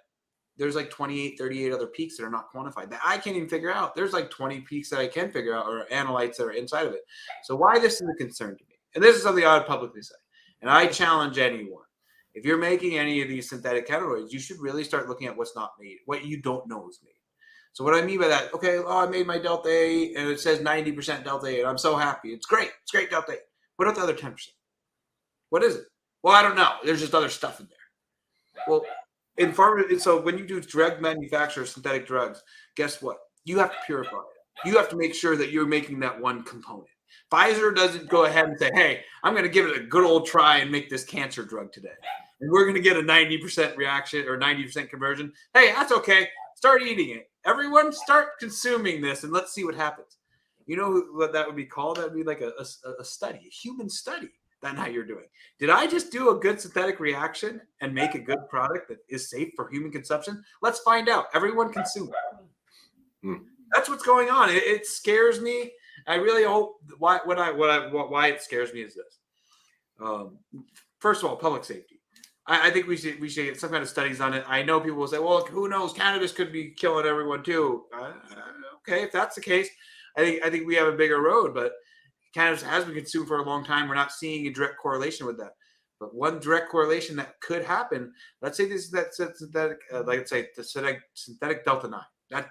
there's like 28, 38 other peaks that are not quantified that I can't even figure out. There's like 20 peaks that I can figure out or analytes that are inside of it. So why this is a concern to me? And this is something I would publicly say. And I challenge anyone. If you're making any of these synthetic cannabinoids, you should really start looking at what's not made, what you don't know is made. So what I mean by that, okay, I made my Delta-8 and it says 90% Delta-8. I'm so happy. It's great. It's great Delta-8. What about the other 10%? What is it? Well, I don't know. There's just other stuff in there. Well, so when you do drug manufacture synthetic drugs, guess what? You have to purify it. You have to make sure that you're making that one component. Pfizer doesn't go ahead and say, hey, I'm going to give it a good old try and make this cancer drug today. And we're going to get a 90% reaction or 90% conversion. Hey, that's okay. Start eating it. Everyone start consuming this and let's see what happens. You know what that would be called? That would be like a study, a human study. That's how you're doing. Did I just do a good synthetic reaction and make a good product that is safe for human consumption? Let's find out. Everyone consume it. That's what's going on. It scares me. I really hope why it scares me is this. First of all, public safety. I think we should get some kind of studies on it. I know people will say, well, who knows? Cannabis could be killing everyone too. Okay, if that's the case, I think we have a bigger road, but cannabis has been consumed for a long time. We're not seeing a direct correlation with that. But one direct correlation that could happen, let's say that synthetic, let's say the synthetic Delta-9.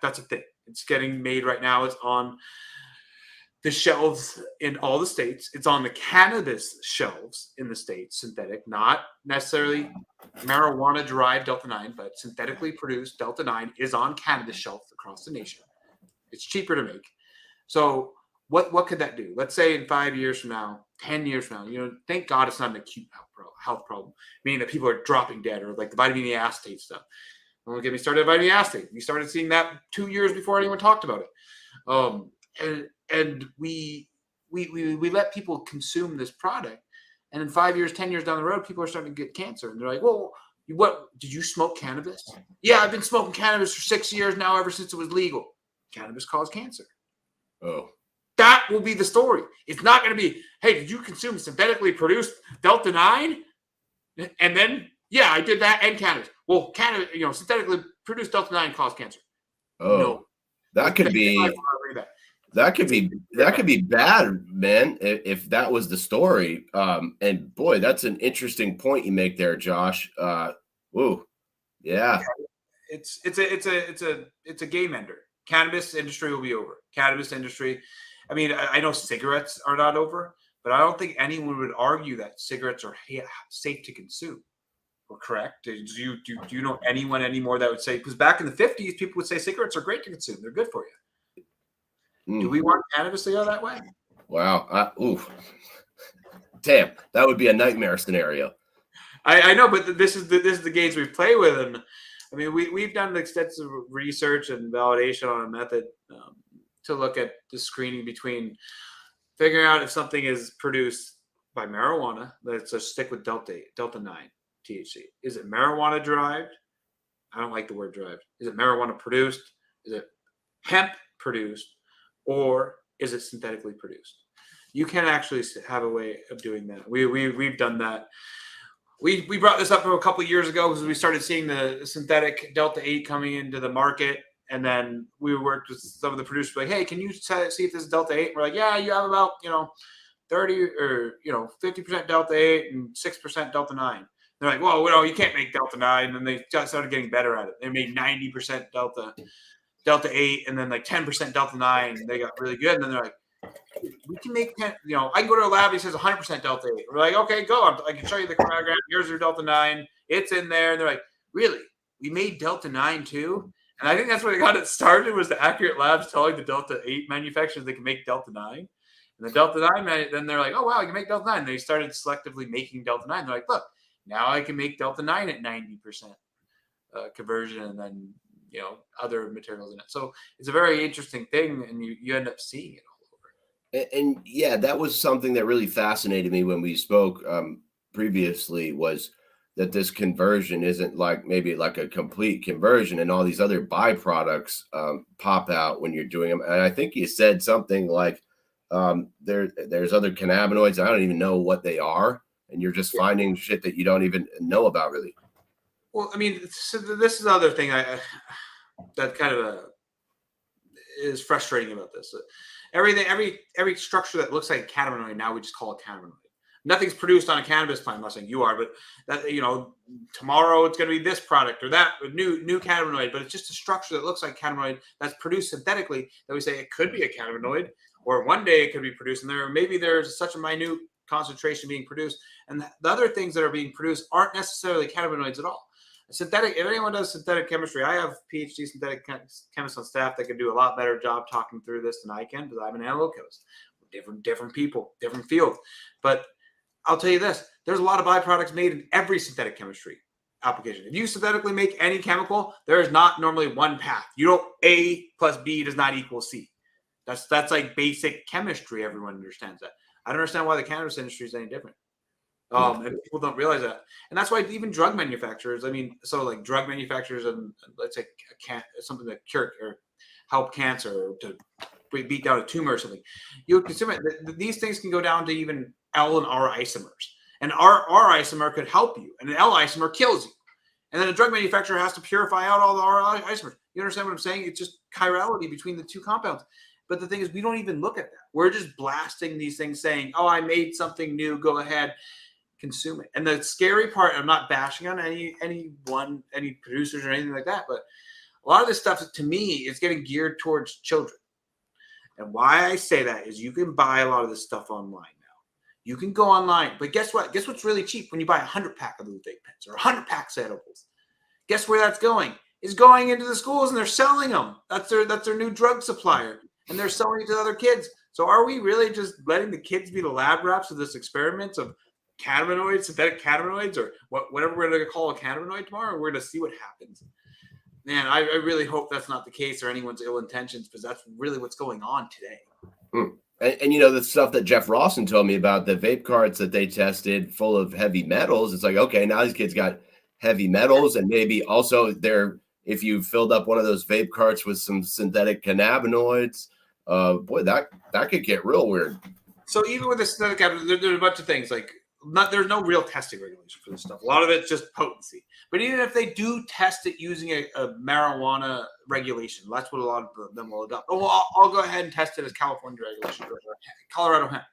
That's a thing. It's getting made right now. It's on the shelves in all the states. It's on the cannabis shelves in the states, synthetic, not necessarily marijuana-derived Delta-9, but synthetically produced Delta-9 is on cannabis shelves across the nation. It's cheaper to make. So what could that do? Let's say in 5 years from now, 10 years from now, thank God it's not an acute health problem, meaning that people are dropping dead, or like the vitamin E acetate stuff. Don't get me started on vitamin E acetate. We started seeing that 2 years before anyone talked about it. And we let people consume this product. And in 5 years, 10 years down the road, people are starting to get cancer. And they're like, well, what, did you smoke cannabis? Yeah, I've been smoking cannabis for 6 years now, ever since it was legal. Cannabis caused cancer. Oh. That will be the story. It's not going to be, hey, did you consume synthetically produced Delta-9? And then, yeah, I did that and cannabis. Well, cannabis, synthetically produced Delta-9 caused cancer. Oh, no. That could be bad, man, if that was the story. And boy, that's an interesting point you make there, Josh. Woo. Yeah. It's a game ender. Cannabis industry will be over. Cannabis industry. I mean, I know cigarettes are not over, but I don't think anyone would argue that cigarettes are safe to consume. Or correct? Do you know anyone anymore that would say? Because back in the 50s, people would say cigarettes are great to consume. They're good for you. Do we want cannabis to go that way? Wow. Damn, that would be a nightmare scenario. I know, but this is the games we play with, and I mean we've done extensive research and validation on a method to look at the screening between figuring out if something is produced by marijuana. Let's just stick with Delta-9 THC. Is it marijuana derived? I don't like the word derived. Is it marijuana produced? Is it hemp produced? Or is it synthetically produced? You can actually have a way of doing that. We've done that. We brought this up a couple of years ago because we started seeing the synthetic Delta-8 coming into the market, and then we worked with some of the producers like, hey, can you see if this is Delta-8? We're like, yeah, you have about 30 or 50% Delta-8 and 6% Delta-9. They're like, well, you can't make Delta-9, and they just started getting better at it. They made 90% Delta-8 and then like 10% Delta-9. They got really good, and then they're like, we can make 10, I can go to a lab, he says 100% Delta-8. We're like, okay, go. I can show you the chronogram. Here's your Delta-9. It's in there. And they're like, really? We made Delta-9 too? And I think that's where they got it started, was the Accurate Labs telling the Delta-8 manufacturers they can make Delta-9. And the Delta-9, then they're like, oh, wow, you can make Delta-9. And they started selectively making Delta-9. They're like, look, now I can make Delta-9 at 90% conversion, and then, other materials in it. So it's a very interesting thing, and you end up seeing it. And yeah, that was something that really fascinated me when we spoke previously, was that this conversion isn't maybe like a complete conversion, and all these other byproducts pop out when you're doing them. And I think you said something like there's other cannabinoids. I don't even know what they are, and you're just finding shit that you don't even know about, really. Well, I mean, so this is the other thing that kind of is frustrating about this. Every structure that looks like a cannabinoid, now we just call it cannabinoid. Nothing's produced on a cannabis plant. I'm not saying you are, but that tomorrow it's going to be this product or that new cannabinoid. But it's just a structure that looks like cannabinoid that's produced synthetically that we say it could be a cannabinoid, or one day it could be produced, and maybe there's such a minute concentration being produced, and the other things that are being produced aren't necessarily cannabinoids at all. Synthetic, if anyone does synthetic chemistry, I have PhD synthetic chemists on staff that can do a lot better job talking through this than I can, because I'm an analytical chemist. Different people, different field. But I'll tell you this, there's a lot of byproducts made in every synthetic chemistry application. If you synthetically make any chemical, there is not normally one path. You don't, A plus B does not equal C. That's like basic chemistry. Everyone understands that. I don't understand why the cannabis industry is any different. And people don't realize that. And that's why even drug manufacturers, like drug manufacturers, and let's say something that cure or help cancer, or to beat down a tumor or something, you consume it. These things can go down to even L and R isomers. And R isomer could help you, and an L isomer kills you. And then a drug manufacturer has to purify out all the R isomers. You understand what I'm saying? It's just chirality between the two compounds. But the thing is, we don't even look at that. We're just blasting these things saying, oh, I made something new, go ahead, consume it. And the scary part, I'm not bashing on any producers or anything like that, but a lot of this stuff, to me, is getting geared towards children. And why I say that is you can buy a lot of this stuff online now. You can go online, but guess what? Guess what's really cheap when you buy a 100-pack of those vape pens or 100 packs of edibles? Guess where that's going? It's going into the schools, and they're selling them. That's their new drug supplier, and they're selling it to other kids. So are we really just letting the kids be the lab rats of this experiments of cannabinoids, synthetic cannabinoids, or whatever we're going to call a cannabinoid tomorrow? We're going to see what happens. Man, I really hope that's not the case or anyone's ill intentions, because that's really what's going on today. And the stuff that Jeff Rawson told me about, the vape carts that they tested full of heavy metals. It's like, okay, now these kids got heavy metals, and maybe also if you filled up one of those vape carts with some synthetic cannabinoids, boy, that could get real weird. So even with the synthetic cannabinoids, there's a bunch of things like there's no real testing regulation for this stuff. A lot of it's just potency. But even if they do test it using a marijuana regulation, that's what a lot of them will adopt. Oh, I'll go ahead and test it as California regulation or Colorado hemp.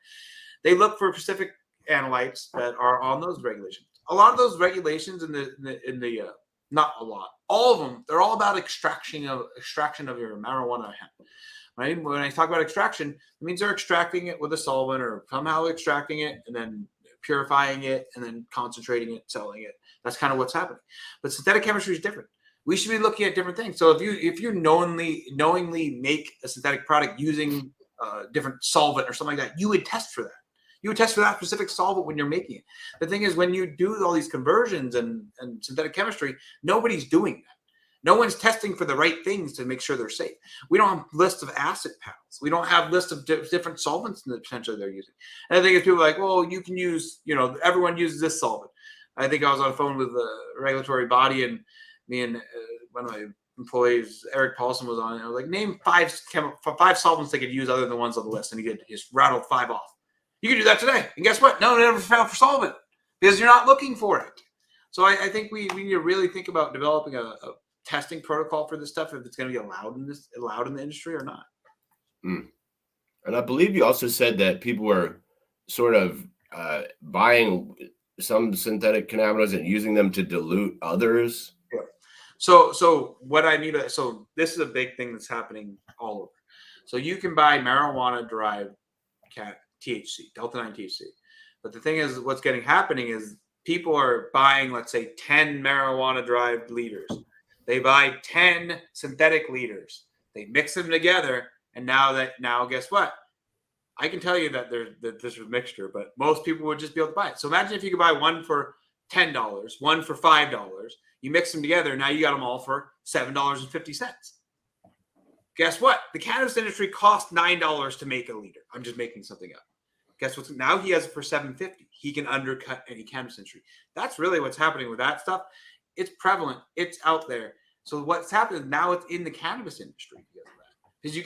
They look for specific analytes that are on those regulations. A lot of those regulations in the not a lot, all of them, they're all about extraction of your marijuana hemp. Right? When I talk about extraction, it means they're extracting it with a solvent or somehow extracting it and then purifying it and then concentrating it, selling it. That's kind of what's happening. But synthetic chemistry is different. We should be looking at different things. So if you knowingly make a synthetic product using different solvent or something like that, you would test for that. You would test for that specific solvent when you're making it. The thing is, when you do all these conversions and synthetic chemistry, nobody's doing that. No one's testing for the right things to make sure they're safe. We don't have lists of acid panels. We don't have lists of different solvents that potentially they're using. And I think if people are like, well, you can use, everyone uses this solvent. I think I was on the phone with the regulatory body, and me and one of my employees, Eric Paulson, was on, and I was like, name five solvents they could use other than the ones on the list. And he just rattled 5 off. You can do that today. And guess what? No one ever found for solvent because you're not looking for it. So I think we need to really think about developing a testing protocol for this stuff, if it's going to be allowed in the industry or not. And I believe you also said that people were sort of buying some synthetic cannabinoids and using them to dilute others. Yeah. So what I mean by that, so this is a big thing that's happening all over. So you can buy marijuana derived THC, Delta 9 THC. But the thing is, what's happening is people are buying, let's say, 10 marijuana derived liters. They buy 10 synthetic liters. They mix them together, and now guess what? I can tell you that there's a mixture, but most people would just be able to buy it. So imagine if you could buy one for $10, one for $5. You mix them together, now you got them all for $7.50. Guess what? The cannabis industry costs $9 to make a liter. I'm just making something up. Guess what? Now he has it for $7.50. He can undercut any cannabis industry. That's really what's happening with that stuff. It's prevalent. It's out there. So what's happening now? It's in the cannabis industry because of that. Because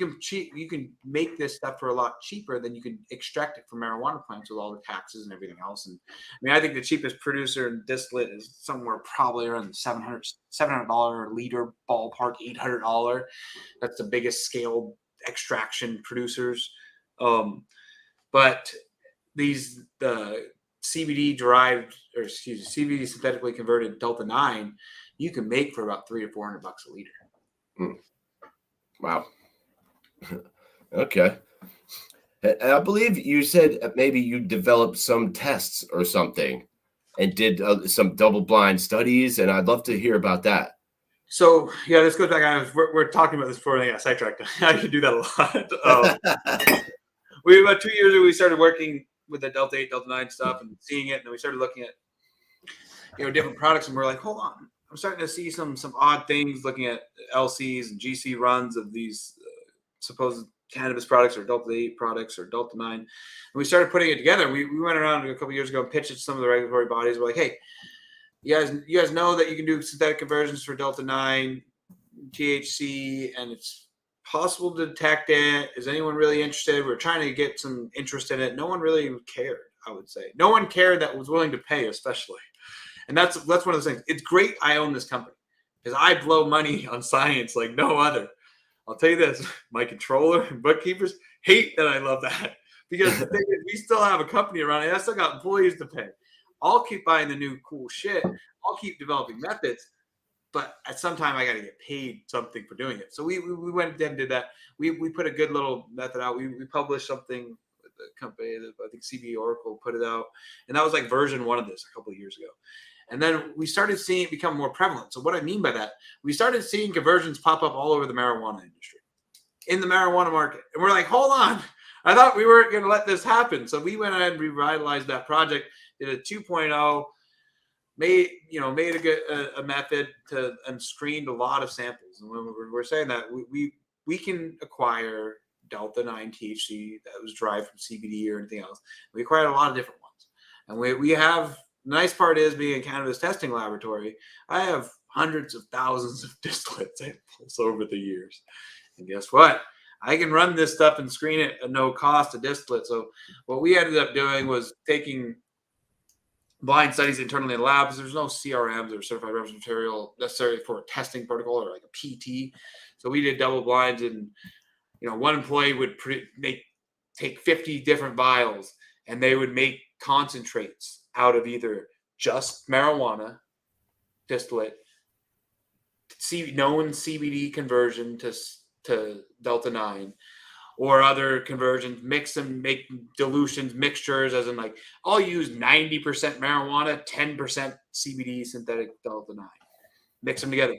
you can make this stuff for a lot cheaper than you can extract it from marijuana plants with all the taxes and everything else. And I mean, I think the cheapest producer in distillate is somewhere probably around the $700 a liter ballpark, $800. That's the biggest scale extraction producers. But the CBD synthetically converted Delta 9, you can make for about $300 to $400 a liter. Wow. Okay. And I believe you said maybe you developed some tests or something and did some double-blind studies, and I'd love to hear about that. So yeah, this goes back. We're talking about this before I got sidetracked. I could do that a lot. About 2 years ago, we started working with the Delta 8, Delta 9 stuff and seeing it. And then we started looking at, different products, and we're like, hold on, I'm starting to see some odd things looking at LCs and GC runs of these supposed cannabis products or Delta 8 products or Delta 9. And we started putting it together. We went around a couple of years ago and pitched it to some of the regulatory bodies. We're like, hey, you guys know that you can do synthetic conversions for Delta 9 THC, and it's possible to detect it. Is anyone really interested? We're trying to get some interest in it. No one really cared, I would say. No one cared that was willing to pay, especially. And that's one of those things. It's great I own this company because I blow money on science like no other. I'll tell you this, my controller and bookkeepers hate that I love that because the thing is, we still have a company around it. I still got employees to pay. I'll keep buying the new cool shit. I'll keep developing methods. But at some time, I got to get paid something for doing it. So we went and did that. We put a good little method out. We published something with the company that I think CB Oracle put it out. And that was like version 1 of this a couple of years ago. And then we started seeing it become more prevalent. So what I mean by that, we started seeing conversions pop up all over the marijuana industry, in the marijuana market. And we're like, hold on. I thought we weren't going to let this happen. So we went ahead and revitalized that project, did a 2.0, made a method to and screened a lot of samples. And when we're saying that we can acquire Delta 9 THC that was derived from CBD or anything else. We acquired a lot of different ones, and we have. The nice part is being a cannabis testing laboratory. I have hundreds of thousands of distillate samples over the years, and guess what? I can run this stuff and screen it at no cost to distillate. So what we ended up doing was taking blind studies internally in labs. There's no CRMs or certified reference material necessary for a testing protocol or like a PT. So we did double blinds, and one employee would take 50 different vials, and they would make concentrates out of either just marijuana distillate, known CBD conversion to Delta 9, or other conversions, mix them, make dilutions, mixtures, as in like, I'll use 90% marijuana, 10% CBD synthetic Delta 9. Mix them together.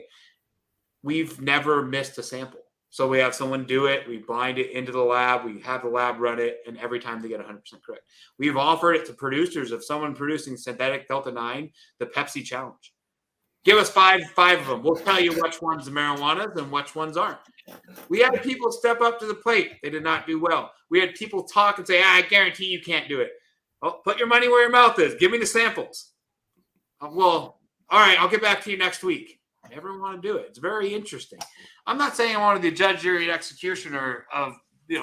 We've never missed a sample. So we have someone do it, we bind it into the lab, we have the lab run it, and every time they get 100% correct. We've offered it to producers of someone producing synthetic Delta 9, the Pepsi challenge. Give us five of them. We'll tell you which ones are marijuanas and which ones aren't. We had people step up to the plate. They did not do well. We had people talk and say, I guarantee you can't do it. Oh, put your money where your mouth is. Give me the samples. Well, all right, I'll get back to you next week. I never want to do it. It's very interesting. I'm not saying I want to be a judge, jury, and executioner of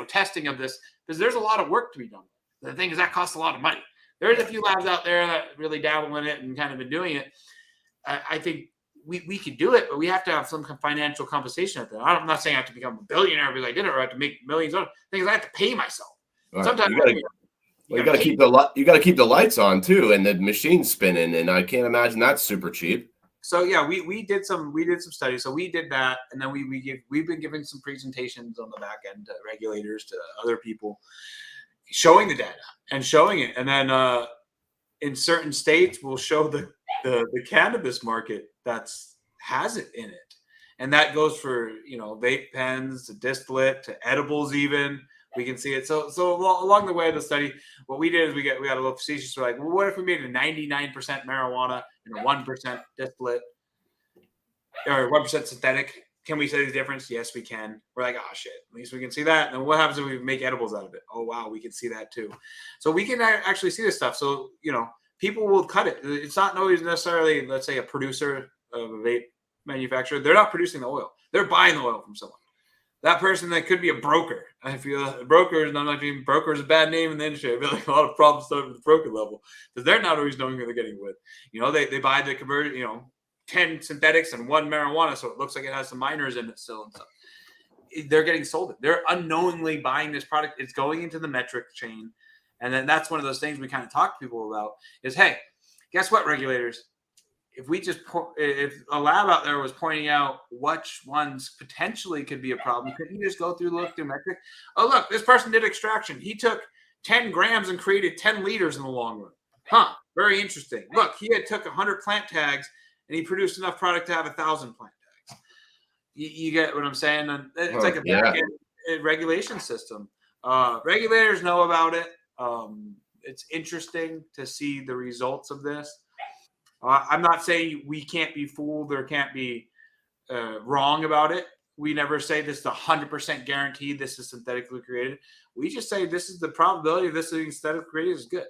testing of this, because there's a lot of work to be done. The thing is that costs a lot of money. There's a few labs out there that really dabble in it and kind of been doing it. I think we could do it, but we have to have some financial compensation at that. I'm not saying I have to become a billionaire because I did it, or I have to make millions. Of things I have to pay myself. Right. Sometimes you got to keep the lights on too, and the machine's spinning, and I can't imagine that's super cheap. So yeah, we did some studies. So we did that, and then we've been giving some presentations on the back end to regulators, to other people, showing the data and showing it, and then in certain states we'll show the cannabis market has it in it, and that goes for vape pens to distillate to edibles even. We can see it. So along the way of the study, what we did is we got a little facetious. We're like, well, what if we made a 99% marijuana and a 1% distillate or 1% synthetic? Can we say the difference? Yes, we can. We're like, oh shit, at least we can see that. And then what happens if we make edibles out of it? Oh wow, we can see that too. So we can actually see this stuff. So people will cut it. It's not always necessarily, let's say, a producer of a vape manufacturer. They're not producing the oil. They're buying the oil from someone. That person that could be a broker. I feel a broker, and I'm not even broker is a bad name in the industry. I feel like a lot of problems start at the broker level because they're not always knowing who they're getting with. They buy the conversion, 10 synthetics and 1 marijuana, so it looks like it has some minors in it still and stuff. They're getting sold it. They're unknowingly buying this product. It's going into the metric chain. And then that's one of those things we kind of talk to people about is, hey, guess what, regulators? If a lab out there was pointing out which ones potentially could be a problem, couldn't you just go look through metric? Oh, look, this person did extraction. He took 10 grams and created 10 liters in the long run. Huh, very interesting. Look, he took 100 plant tags and he produced enough product to have 1,000 plant tags. You get what I'm saying? And it's like a regulation system. Regulators know about it. It's interesting to see the results of this. I'm not saying we can't be fooled or can't be wrong about it. We never say this is 100% guaranteed this is synthetically created. We just say this is the probability of this being synthetically created is good.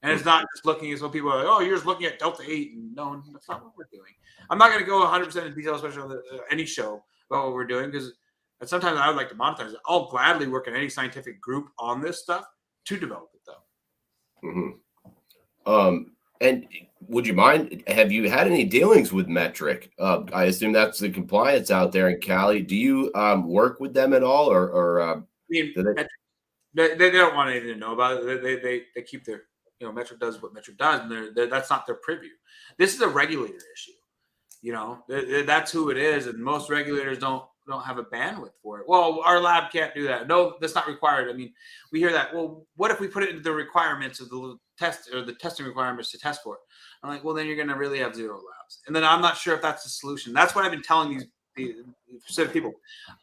And it's not just looking at what people are like, oh, you're just looking at Delta 8. And no, that's not what we're doing. I'm not going to go 100% in detail, especially on any show, about what we're doing, because sometimes I would like to monetize it. I'll gladly work in any scientific group on this stuff to develop it, though. Mm-hmm. And would you mind, have you had any dealings with Metric? I assume that's the compliance out there in Cali. Do you work with them at all, or they don't want anything to know about it. They keep their, Metric does what Metric does, and that's not their purview. This is a regulator issue. That's who it is, and most regulators don't have a bandwidth for it. Well, our lab can't do that. No, that's not required. I mean, we hear that. Well, what if we put it into the requirements of the test or the testing requirements to test for it? I'm like, well, then you're going to really have 0 labs. And then I'm not sure if that's the solution. That's what I've been telling these specific people.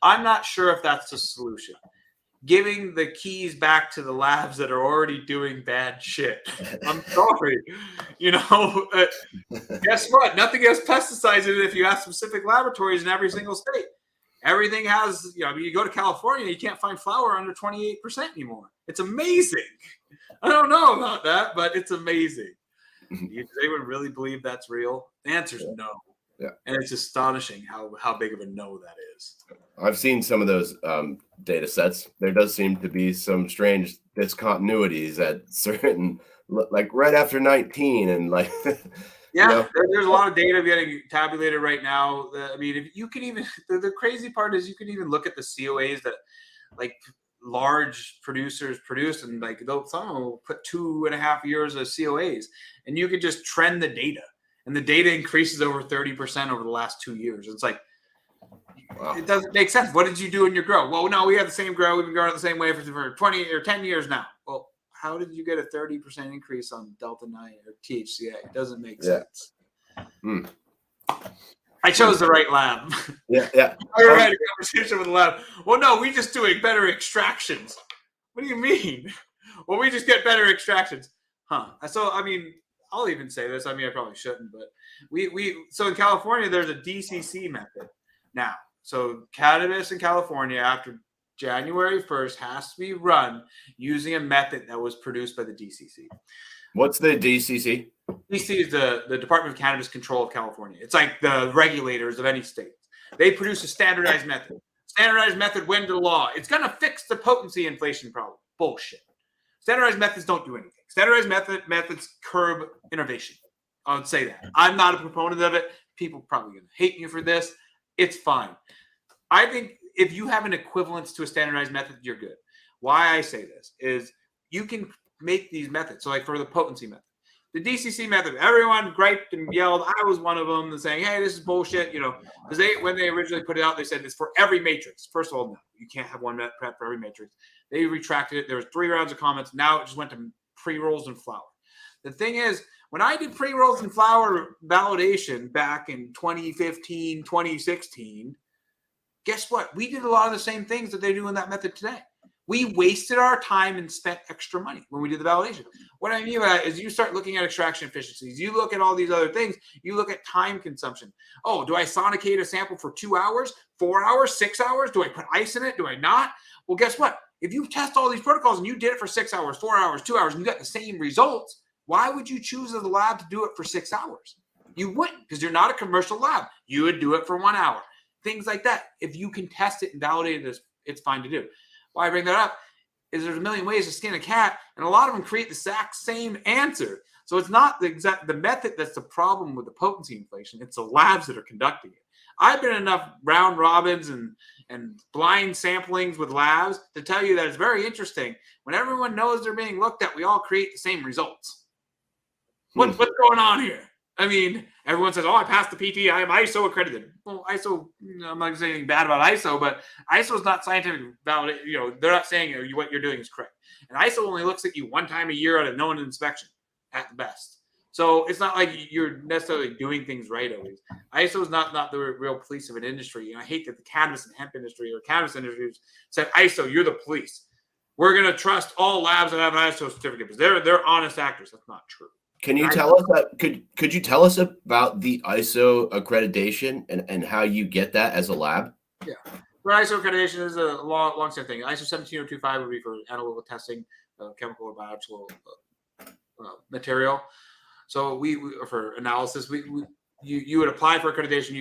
I'm not sure if that's the solution. giving the keys back to the labs that are already doing bad shit. I'm sorry. Guess what? Nothing has pesticides in it if you have specific laboratories in every single state. Everything has, you go to California, you can't find flour under 28% anymore. It's amazing. I don't know about that, but it's amazing. Does anyone really believe that's real? The answer is no. Yeah. And it's astonishing how big of a no that is. I've seen some of those data sets. There does seem to be some strange discontinuities at certain, like right after 19 and like. Yeah, there's a lot of data getting tabulated right now. If you can even, the crazy part is you can even look at the COAs that like large producers produce, and like some will put 2.5 years of COAs, and you can just trend the data, and the data increases over 30% over the last 2 years. It's like, wow. It doesn't make sense. What did you do in your grow? Well, no, we have the same grow. We've been growing it the same way for 20 or 10 years now. Well, how did you get a 30% increase on Delta 9 or THCA? It doesn't make sense. Mm. I chose the right lab. Yeah. I already had a conversation with the lab. Well, no, we just doing better extractions. What do you mean? Well, we just get better extractions. Huh. So, I'll even say this. I probably shouldn't, but so in California, there's a DCC method now. So cannabis in California after January 1st has to be run using a method that was produced by the DCC. What's the DCC? DC is the Department of Cannabis Control of California. It's like the regulators of any state. They produce a standardized method. Standardized method went to law. It's going to fix the potency inflation problem. Bullshit. Standardized methods don't do anything. Standardized methods curb innovation. I would say that. I'm not a proponent of it. People are probably going to hate me for this. It's fine. I think if you have an equivalence to a standardized method, you're good. Why I say this is you can make these methods. So like for the potency method, the DCC method, everyone griped and yelled. I was one of them saying, hey, this is bullshit. Because when they originally put it out, they said it's for every matrix. First of all, no, you can't have one prep for every matrix. They retracted it. There was 3 rounds of comments. Now it just went to pre-rolls and flour. The thing is, when I did pre-rolls and flour validation back in 2015, 2016, guess what? We did a lot of the same things that they do in that method today. We wasted our time and spent extra money when we did the validation. What I mean by that is you start looking at extraction efficiencies. You look at all these other things. You look at time consumption. Oh, do I sonicate a sample for 2 hours, 4 hours, 6 hours? Do I put ice in it? Do I not? Well, guess what? If you test all these protocols and you did it for 6 hours, 4 hours, 2 hours, and you got the same results, why would you choose as a lab to do it for 6 hours? You wouldn't, because you're not a commercial lab. You would do it for 1 hour. Things like that. If you can test it and validate it, it's fine to do. Why I bring that up is there's a million ways to skin a cat, and a lot of them create the exact same answer. So it's not the method that's the problem with the potency inflation. It's the labs that are conducting it. I've been in enough round robins and blind samplings with labs to tell you that it's very interesting. When everyone knows they're being looked at, we all create the same results. What's going on here? Everyone says, oh, I passed the PT. I am ISO accredited. Well, ISO, I'm not saying anything bad about ISO, but ISO is not scientific valid. They're not saying what you're doing is correct. And ISO only looks at you 1 time a year at a known inspection at the best. So it's not like you're necessarily doing things right always. ISO is not the real police of an industry. And I hate that the cannabis and hemp industry or cannabis industry said, ISO, you're the police. We're going to trust all labs that have an ISO certificate because they're honest actors. That's not true. Can you tell us that? Could you tell us about the ISO accreditation and how you get that as a lab? Yeah, for ISO accreditation is a long-standing thing. ISO 17025 would be for analytical testing, chemical or biological material. So we for analysis, you would apply for accreditation.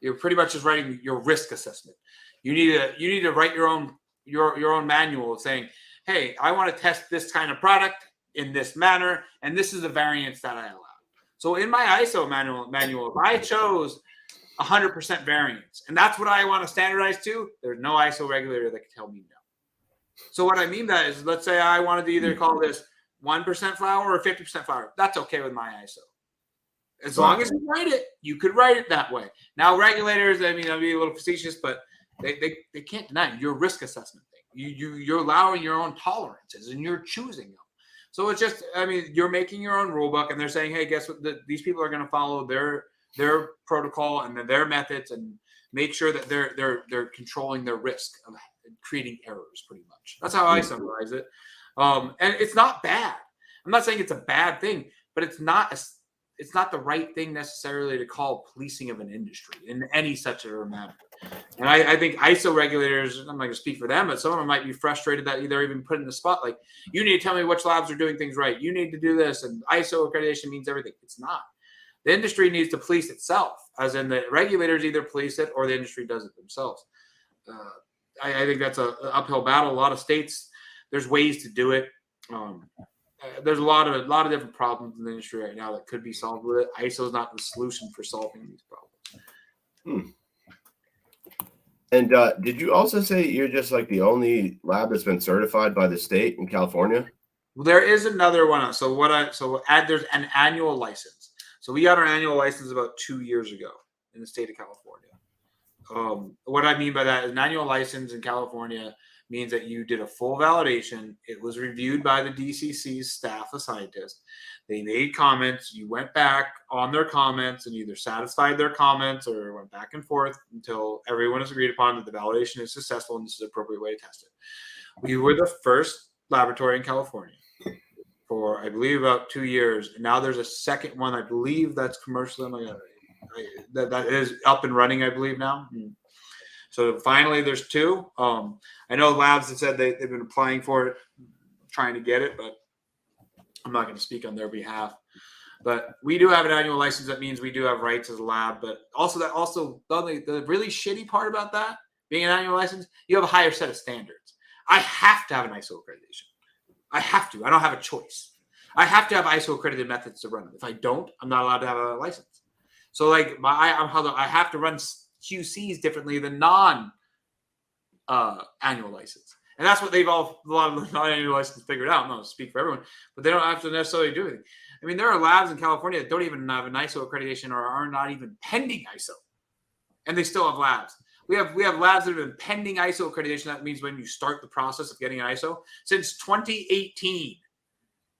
You're pretty much just writing your risk assessment. You need to write your own manual saying, hey, I want to test this kind of product in this manner, and this is the variance that I allow. So in my ISO manual, if I chose 100% variance, and that's what I want to standardize to, there's no ISO regulator that can tell me no. So what I mean by that is, let's say I wanted to either call this 1% flour or 50% flour. That's okay with my ISO. As long as you write it, you could write it that way. Now regulators, I'll be a little facetious, but they can't deny it. Your risk assessment thing. You're allowing your own tolerances and you're choosing them. So it's just, you're making your own rule book, and they're saying, hey, guess what? These people are going to follow their protocol and their methods, and make sure that they're controlling their risk of creating errors, pretty much. That's how I summarize it. And it's not bad. I'm not saying it's a bad thing, but it's not the right thing necessarily to call policing of an industry in any such a manner. And I think ISO regulators, I'm not going to speak for them, but some of them might be frustrated that they're even put in the spot. Like, you need to tell me which labs are doing things right. You need to do this. And ISO accreditation means everything. It's not. The industry needs to police itself, as in the regulators either police it or the industry does it themselves. I think that's an uphill battle. A lot of states, there's ways to do it. There's a lot of different problems in the industry right now that could be solved with it. ISO is not the solution for solving these problems. And did you also say you're just like the only lab that's been certified by the state in California? Well, there is another one. There's an annual license. So we got our annual license about 2 years ago in the state of California. What I mean by that is an annual license in California means that you did a full validation. It was reviewed by the DCC's staff of scientists. They made comments. You went back on their comments and either satisfied their comments or went back and forth until everyone has agreed upon that the validation is successful and this is the appropriate way to test it. We were the first laboratory in California for, I believe, about 2 years. And now there's a second one. I believe that's commercial. That is up and running, I believe, now. So finally, there's 2. I know labs have said they've been applying for it, trying to get it, but I'm not going to speak on their behalf. But we do have an annual license. That means we do have rights as a lab. But also the really shitty part about that, being an annual license, you have a higher set of standards. I have to have an ISO accreditation. I have to. I don't have a choice. I have to have ISO accredited methods to run it. If I don't, I'm not allowed to have a license. So like I have to run QCs differently than annual license. And that's what a lot of the non-annual license figured out. I'm not to speak for everyone, but they don't have to necessarily do anything. I mean, there are labs in California that don't even have an ISO accreditation or are not even pending ISO, and they still have labs. We have labs that have been pending ISO accreditation. That means when you start the process of getting an ISO since 2018.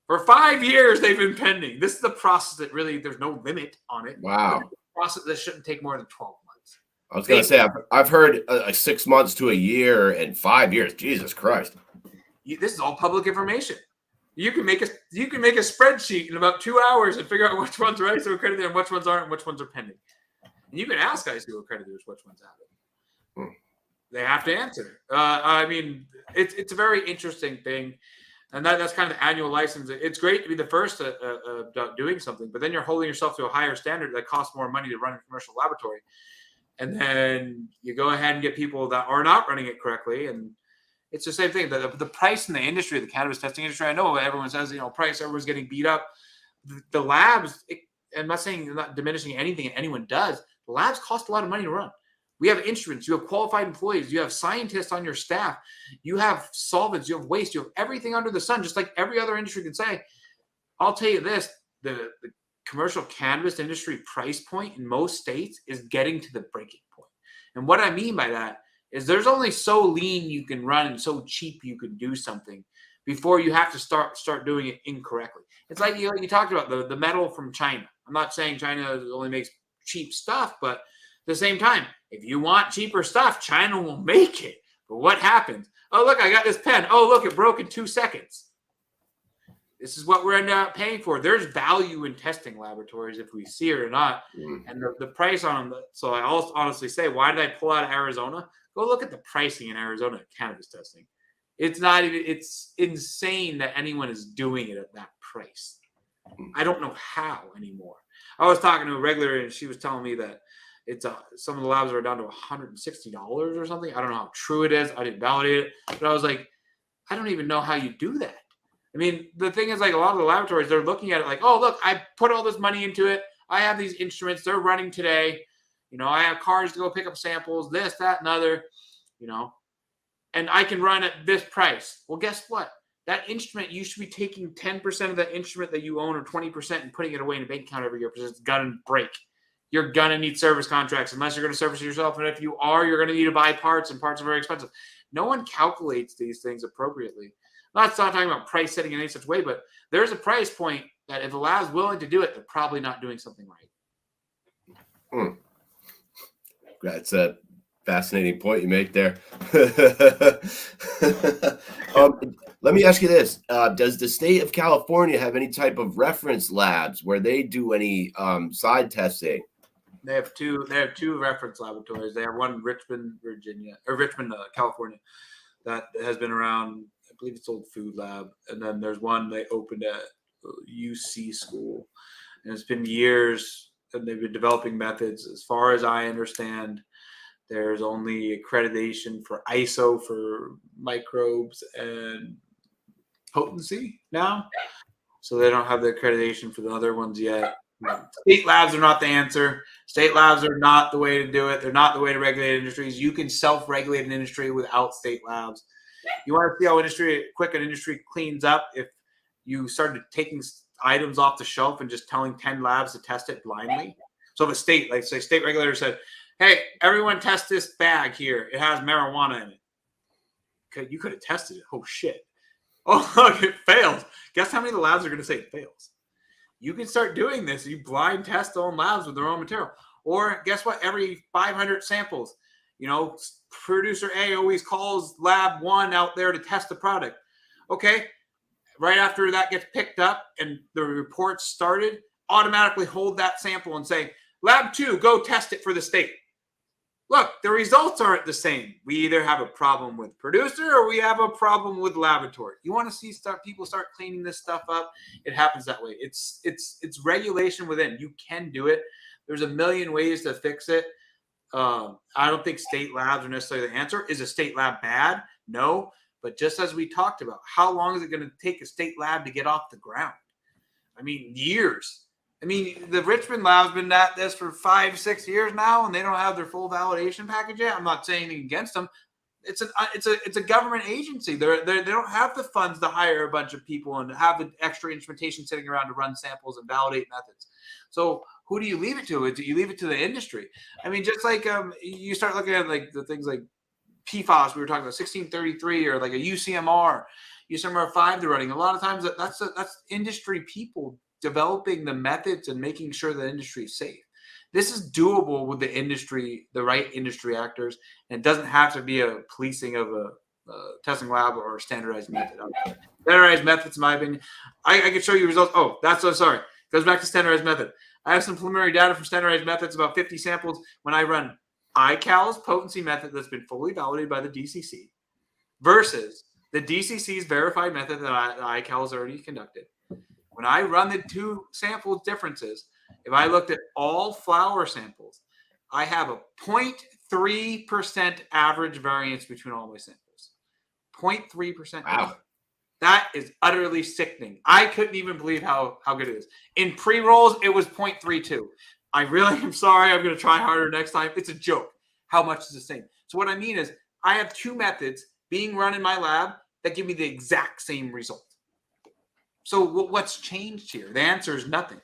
For 5 years, they've been pending. This is the process that really, there's no limit on it. Wow. It's a process that shouldn't take more than 12 months. I was going to say, I've heard 6 months to a year and 5 years. Jesus Christ. This is all public information. You can make a spreadsheet in about 2 hours and figure out which ones are ISO accredited and which ones aren't and which ones are pending. And you can ask ISO accreditors which ones have it. They have to answer. I mean, it's a very interesting thing. And that's kind of the annual license. It's great to be the first doing something, but then you're holding yourself to a higher standard that costs more money to run a commercial laboratory. And then you go ahead and get people that are not running it correctly. And it's the same thing. The price in the industry, the cannabis testing industry, I know everyone says, price, everyone's getting beat up. The labs, I'm not saying I'm not diminishing anything anyone does. The labs cost a lot of money to run. We have instruments, you have qualified employees, you have scientists on your staff, you have solvents, you have waste, you have everything under the sun, just like every other industry can say. I'll tell you this, the commercial cannabis industry price point in most states is getting to the breaking point. And what I mean by that is there's only so lean you can run and so cheap you can do something before you have to start doing it incorrectly. It's like you talked about the metal from China. I'm not saying China only makes cheap stuff, but at the same time, if you want cheaper stuff, China will make it. But what happens? Oh, look, I got this pen. Oh, look, it broke in 2 seconds. This is what we're ending up paying for. There's value in testing laboratories if we see it or not. And the price on them. So I also honestly say, why did I pull out of Arizona? Go look at the pricing in Arizona at cannabis testing. It's insane that anyone is doing it at that price. I don't know how anymore. I was talking to a regulator and she was telling me that some of the labs are down to $160 or something. I don't know how true it is. I didn't validate it, but I was like, I don't even know how you do that. I mean, the thing is, like, a lot of the laboratories, they're looking at it like, oh, look, I put all this money into it. I have these instruments. They're running today. I have cars to go pick up samples, this, that, and other, and I can run at this price. Well, guess what? That instrument, you should be taking 10% of that instrument that you own or 20% and putting it away in a bank account every year because it's going to break. You're going to need service contracts unless you're going to service it yourself. And if you are, you're going to need to buy parts, and parts are very expensive. No one calculates these things appropriately. Not talking about price setting in any such way, but there's a price point that if a lab's willing to do it, they're probably not doing something right. That's Fascinating point you make there. Let me ask you this. Does the state of California have any type of reference labs where they do any side testing? They have two reference laboratories. They have one in Richmond, California, that has been around. I believe it's Old Food Lab, and then there's one they opened at UC School, and it's been years, and they've been developing methods. As far as I understand, there's only accreditation for ISO for microbes and potency now, so they don't have the accreditation for the other ones yet. State labs are not the answer. State labs are not the way to do it. They're not the way to regulate industries. You can self-regulate an industry without state labs. You want to see how quick an industry cleans up if you started taking items off the shelf and just telling 10 labs to test it blindly. So if a state, like say state regulator said, hey, everyone test this bag here. It has marijuana in it. You could have tested it. Oh, shit. Oh, look, it failed. Guess how many of the labs are going to say it fails? You can start doing this. You blind test their own labs with their own material. Or guess what? Every 500 samples, producer A always calls lab 1 out there to test the product. Okay. Right after that gets picked up and the report started, automatically hold that sample and say, lab 2, go test it for the state. Look, the results aren't the same. We either have a problem with producer or we have a problem with laboratory. You want to see people start cleaning this stuff up? It happens that way. It's regulation within. You can do it. There's a million ways to fix it. I don't think state labs are necessarily the answer. Is a state lab bad? No. But just as we talked about, how long is it going to take a state lab to get off the ground? I mean, years. I mean, the Richmond lab's been at this for 5-6 years now, and they don't have their full validation package yet. I'm not saying anything against them. It's a government agency. They don't have the funds to hire a bunch of people and have the extra instrumentation sitting around to run samples and validate methods. So who do you leave it to? Do you leave it to the industry? I mean, just like you start looking at like the things like PFAS we were talking about, 1633, or like a UCMR 5 they're running. A lot of times that's industry people developing the methods and making sure the industry is safe. This is doable with the industry, the right industry actors, and it doesn't have to be a policing of a testing lab or a standardized method. Standardized methods, in my opinion, I can show you results. Oh, that's so sorry. Goes back to standardized method. I have some preliminary data from standardized methods, about 50 samples. When I run InfiniteCAL's potency method that's been fully validated by the DCC versus the DCC's verified method that InfiniteCAL has already conducted. When I run the two sample differences, if I looked at all flower samples, I have a 0.3% average variance between all my samples. 0.3%. Wow. That is utterly sickening. I couldn't even believe how good it is. In pre-rolls, it was 0.32. I really am sorry. I'm going to try harder next time. It's a joke. How much is the same? So what I mean is I have two methods being run in my lab that give me the exact same result. So what's changed here? The answer is nothing.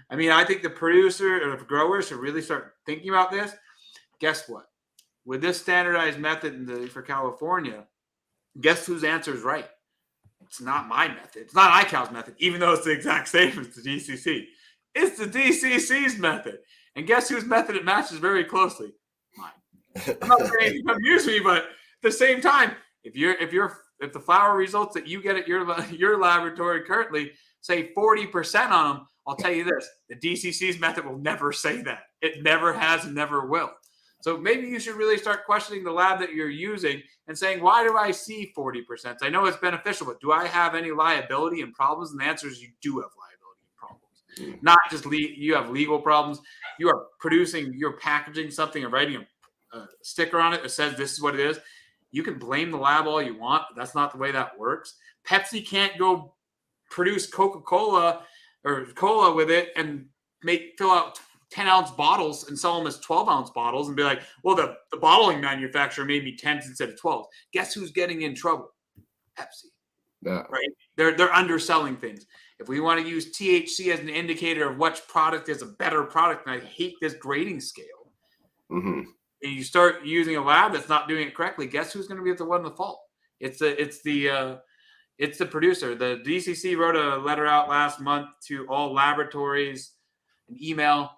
I mean, I think the producer or the growers should really start thinking about this. Guess what? With this standardized method for California, guess whose answer is right? It's not my method. It's not InfiniteCAL's method, even though it's the exact same as the DCC. It's the DCC's method. And guess whose method it matches very closely? Mine. I'm not saying to confuse me, but at the same time, if the flower results that you get at your laboratory currently say 40% on them, I'll tell you this: the DCC's method will never say that. It never has and never will. So maybe you should really start questioning the lab that you're using and saying, why do I see 40%? I know it's beneficial, but do I have any liability and problems? And the answer is you do have liability and problems. Not just you have legal problems. You are you're packaging something and writing a sticker on it that says this is what it is. You can blame the lab all you want, but that's not the way that works. Pepsi can't go produce Coca-Cola or cola with it and fill out 10-ounce bottles and sell them as 12-ounce bottles and be like, well, the bottling manufacturer made me 10s instead of 12s. Guess who's getting in trouble? Pepsi. Yeah. Right? They're underselling things. If we want to use THC as an indicator of which product is a better product, and I hate this grading scale, and you start using a lab that's not doing it correctly, guess who's going to be the one at fault? It's the producer. The DCC wrote a letter out last month to all laboratories, an email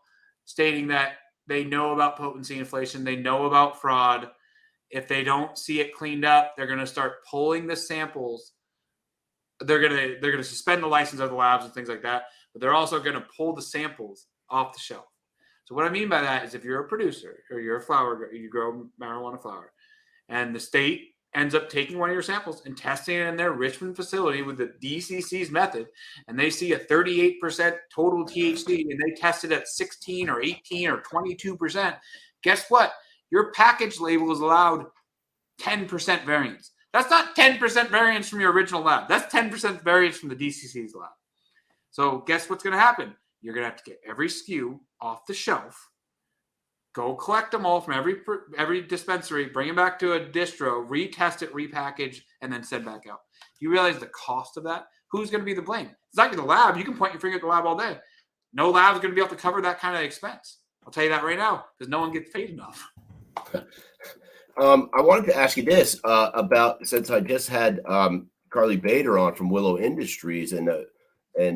stating that They know about potency inflation. They know about fraud. If they don't see it cleaned up, they're going to start pulling the samples. They're going to suspend the license of the labs and things like that. But they're also going to pull the samples off the shelf. So what I mean by that is if you're a producer or you're a flower, you grow marijuana flower, and the state ends up taking one of your samples and testing it in their Richmond facility with the DCC's method, and they see a 38% total THC, and they test it at 16 or 18 or 22%, guess what? Your package label is allowed 10% variance. That's not 10% variance from your original lab. That's 10% variance from the DCC's lab. So guess what's going to happen? You're going to have to get every SKU off the shelf, go collect them all from every dispensary, bring them back to a distro, retest it, repackage, and then send back out. Do you realize the cost of that? Who's going to be the blame? It's not the lab. You can point your finger at the lab all day. No lab is going to be able to cover that kind of expense. I'll tell you that right now because no one gets paid enough. I wanted to ask you this about, since I just had Carly Bader on from Willow Industries, and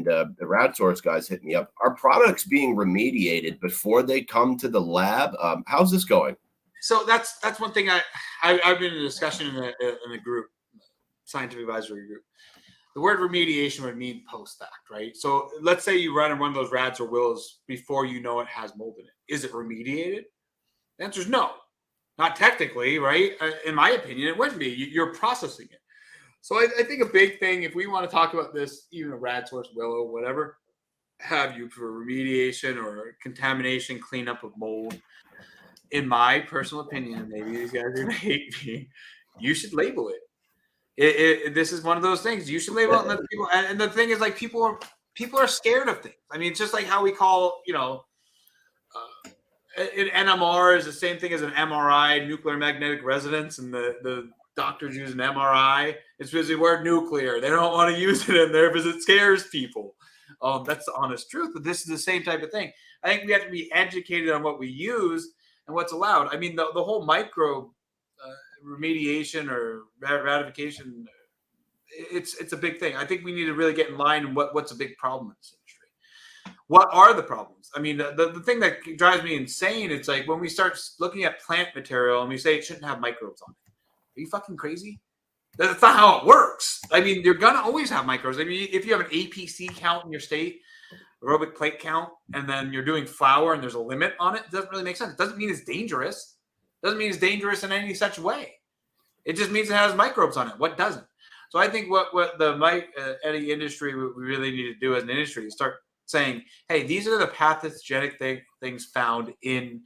the Rat Source guys hit me up. Are products being remediated before they come to the lab? How's this going? So that's one thing I've been in a discussion in a group, scientific advisory group. The word remediation would mean post-fact, right? So let's say you run in one of those Rats or Willows before you know it has mold in it. Is it remediated? The answer is no. Not technically, right? In my opinion, it wouldn't be. You're processing it. So I think a big thing, if we want to talk about this, even a Rat Source, Willow, whatever have you, for remediation or contamination, cleanup of mold, in my personal opinion, maybe these guys are going to hate me, you should label it. This is one of those things. You should label it and let people. And the thing is, like, people are scared of things. I mean, it's just like how we call, an NMR is the same thing as an MRI, nuclear magnetic resonance, and the doctors use an MRI. It's because the word nuclear. They don't want to use it in there because it scares people. That's the honest truth. But this is the same type of thing. I think we have to be educated on what we use and what's allowed. I mean, the whole microbe remediation or ratification, it's a big thing. I think we need to really get in line on what's a big problem in this industry. What are the problems? I mean, the thing that drives me insane, it's like when we start looking at plant material and we say it shouldn't have microbes on it. Are you fucking crazy? That's not how it works. I mean, you're going to always have microbes. I mean, if you have an APC count in your state, aerobic plate count, and then you're doing flower and there's a limit on it, it doesn't really make sense. It doesn't mean it's dangerous. It doesn't mean it's dangerous in any such way. It just means it has microbes on it. What doesn't? So I think what any industry we really need to do as an industry is start saying, hey, these are the pathogenic things found in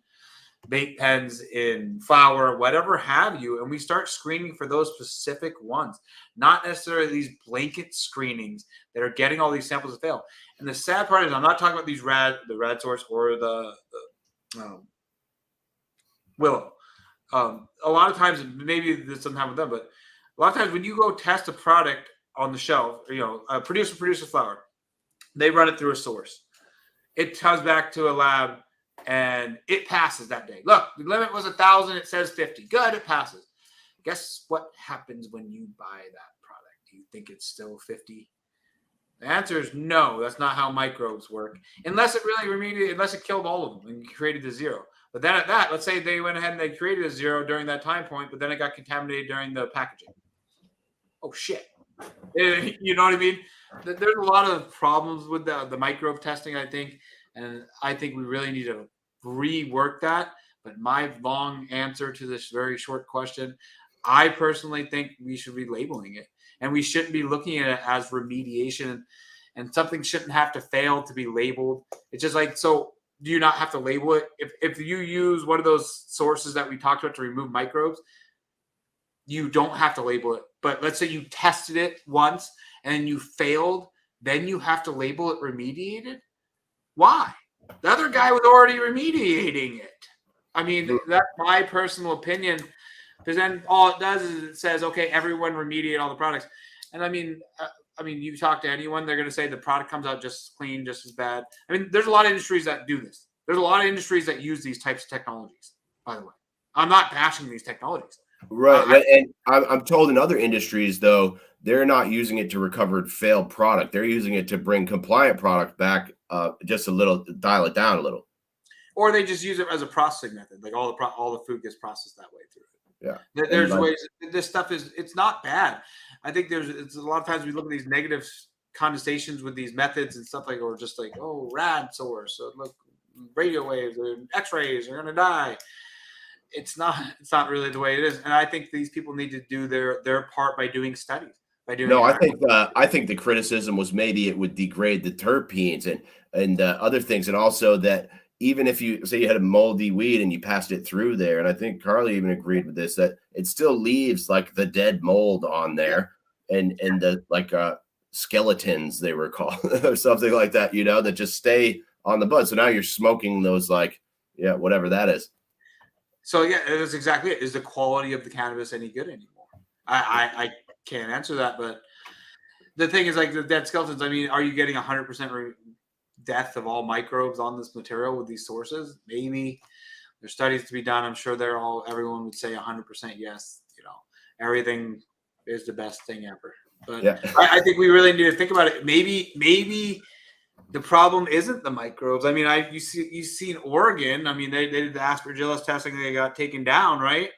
vape pens, in flower, whatever have you, and we start screening for those specific ones, not necessarily these blanket screenings that are getting all these samples to fail. And the sad part is, I'm not talking about these the Rat Source or the Willow. A lot of times, maybe this doesn't happen with them, but a lot of times when you go test a product on the shelf, a producer flower, they run it through a source. It comes back to a lab and it passes that day. Look, the limit was 1,000. It says 50. Good, it passes. Guess what happens when you buy that product? Do you think it's still 50? The answer is no. That's not how microbes work. Unless it really remediated, unless it killed all of them and created a zero. But then at that, let's say they went ahead and they created a zero during that time point, but then it got contaminated during the packaging. Oh, shit. You know what I mean? There's a lot of problems with the microbe testing, I think. And I think we really need to rework that. But my long answer to this very short question, I personally think we should be labeling it. And we shouldn't be looking at it as remediation. And something shouldn't have to fail to be labeled. It's just like, so do you not have to label it? If you use one of those sources that we talked about to remove microbes, you don't have to label it. But let's say you tested it once and you failed, then you have to label it remediated? Why? The other guy was already remediating it. I mean, that's my personal opinion. Because then all it does is it says, okay, everyone remediate all the products. And I mean, you talk to anyone, they're going to say the product comes out just as clean, just as bad. I mean, there's a lot of industries that do this. There's a lot of industries that use these types of technologies, by the way. I'm not bashing these technologies. Right. And I'm told in other industries, though, they're not using it to recover failed product. They're using it to bring compliant product back just a little, dial it down a little. or they just use it as a processing method. Like all the food gets processed that way through it. Yeah. There's ways. This stuff it's not bad. I think it's a lot of times we look at these negative connotations with these methods and stuff like, or just like, oh, rad source, so look, radio waves or X-rays are gonna die. It's not really the way it is, and I think these people need to do their part by doing studies. No, I think the criticism was maybe it would degrade the terpenes and other things, and also that even if you say you had a moldy weed and you passed it through there, and I think Carly even agreed with this, that it still leaves like the dead mold on there and the like skeletons they were called or something like that, that just stay on the bud. So now you're smoking those whatever that is. So yeah, that's exactly it. Is the quality of the cannabis any good anymore? I can't answer that, but the thing is, like the dead skeletons. I mean, are you getting 100% death of all microbes on this material with these sources? Maybe there's studies to be done. I'm sure everyone would say 100% yes. Everything is the best thing ever. But yeah. I think we really need to think about it. Maybe the problem isn't the microbes. I mean, you see in Oregon. I mean, they did the aspergillus testing. They got taken down, right?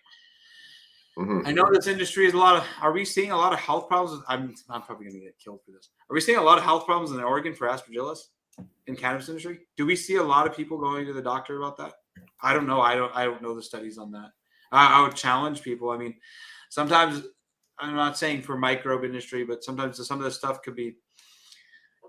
Mm-hmm. I know this industry is are we seeing a lot of health problems? I'm probably going to get killed for this. Are we seeing a lot of health problems in Oregon for aspergillus in cannabis industry? Do we see a lot of people going to the doctor about that? I don't know. I don't know the studies on that. I would challenge people. I mean, sometimes I'm not saying for microbe industry, but sometimes some of this stuff could be.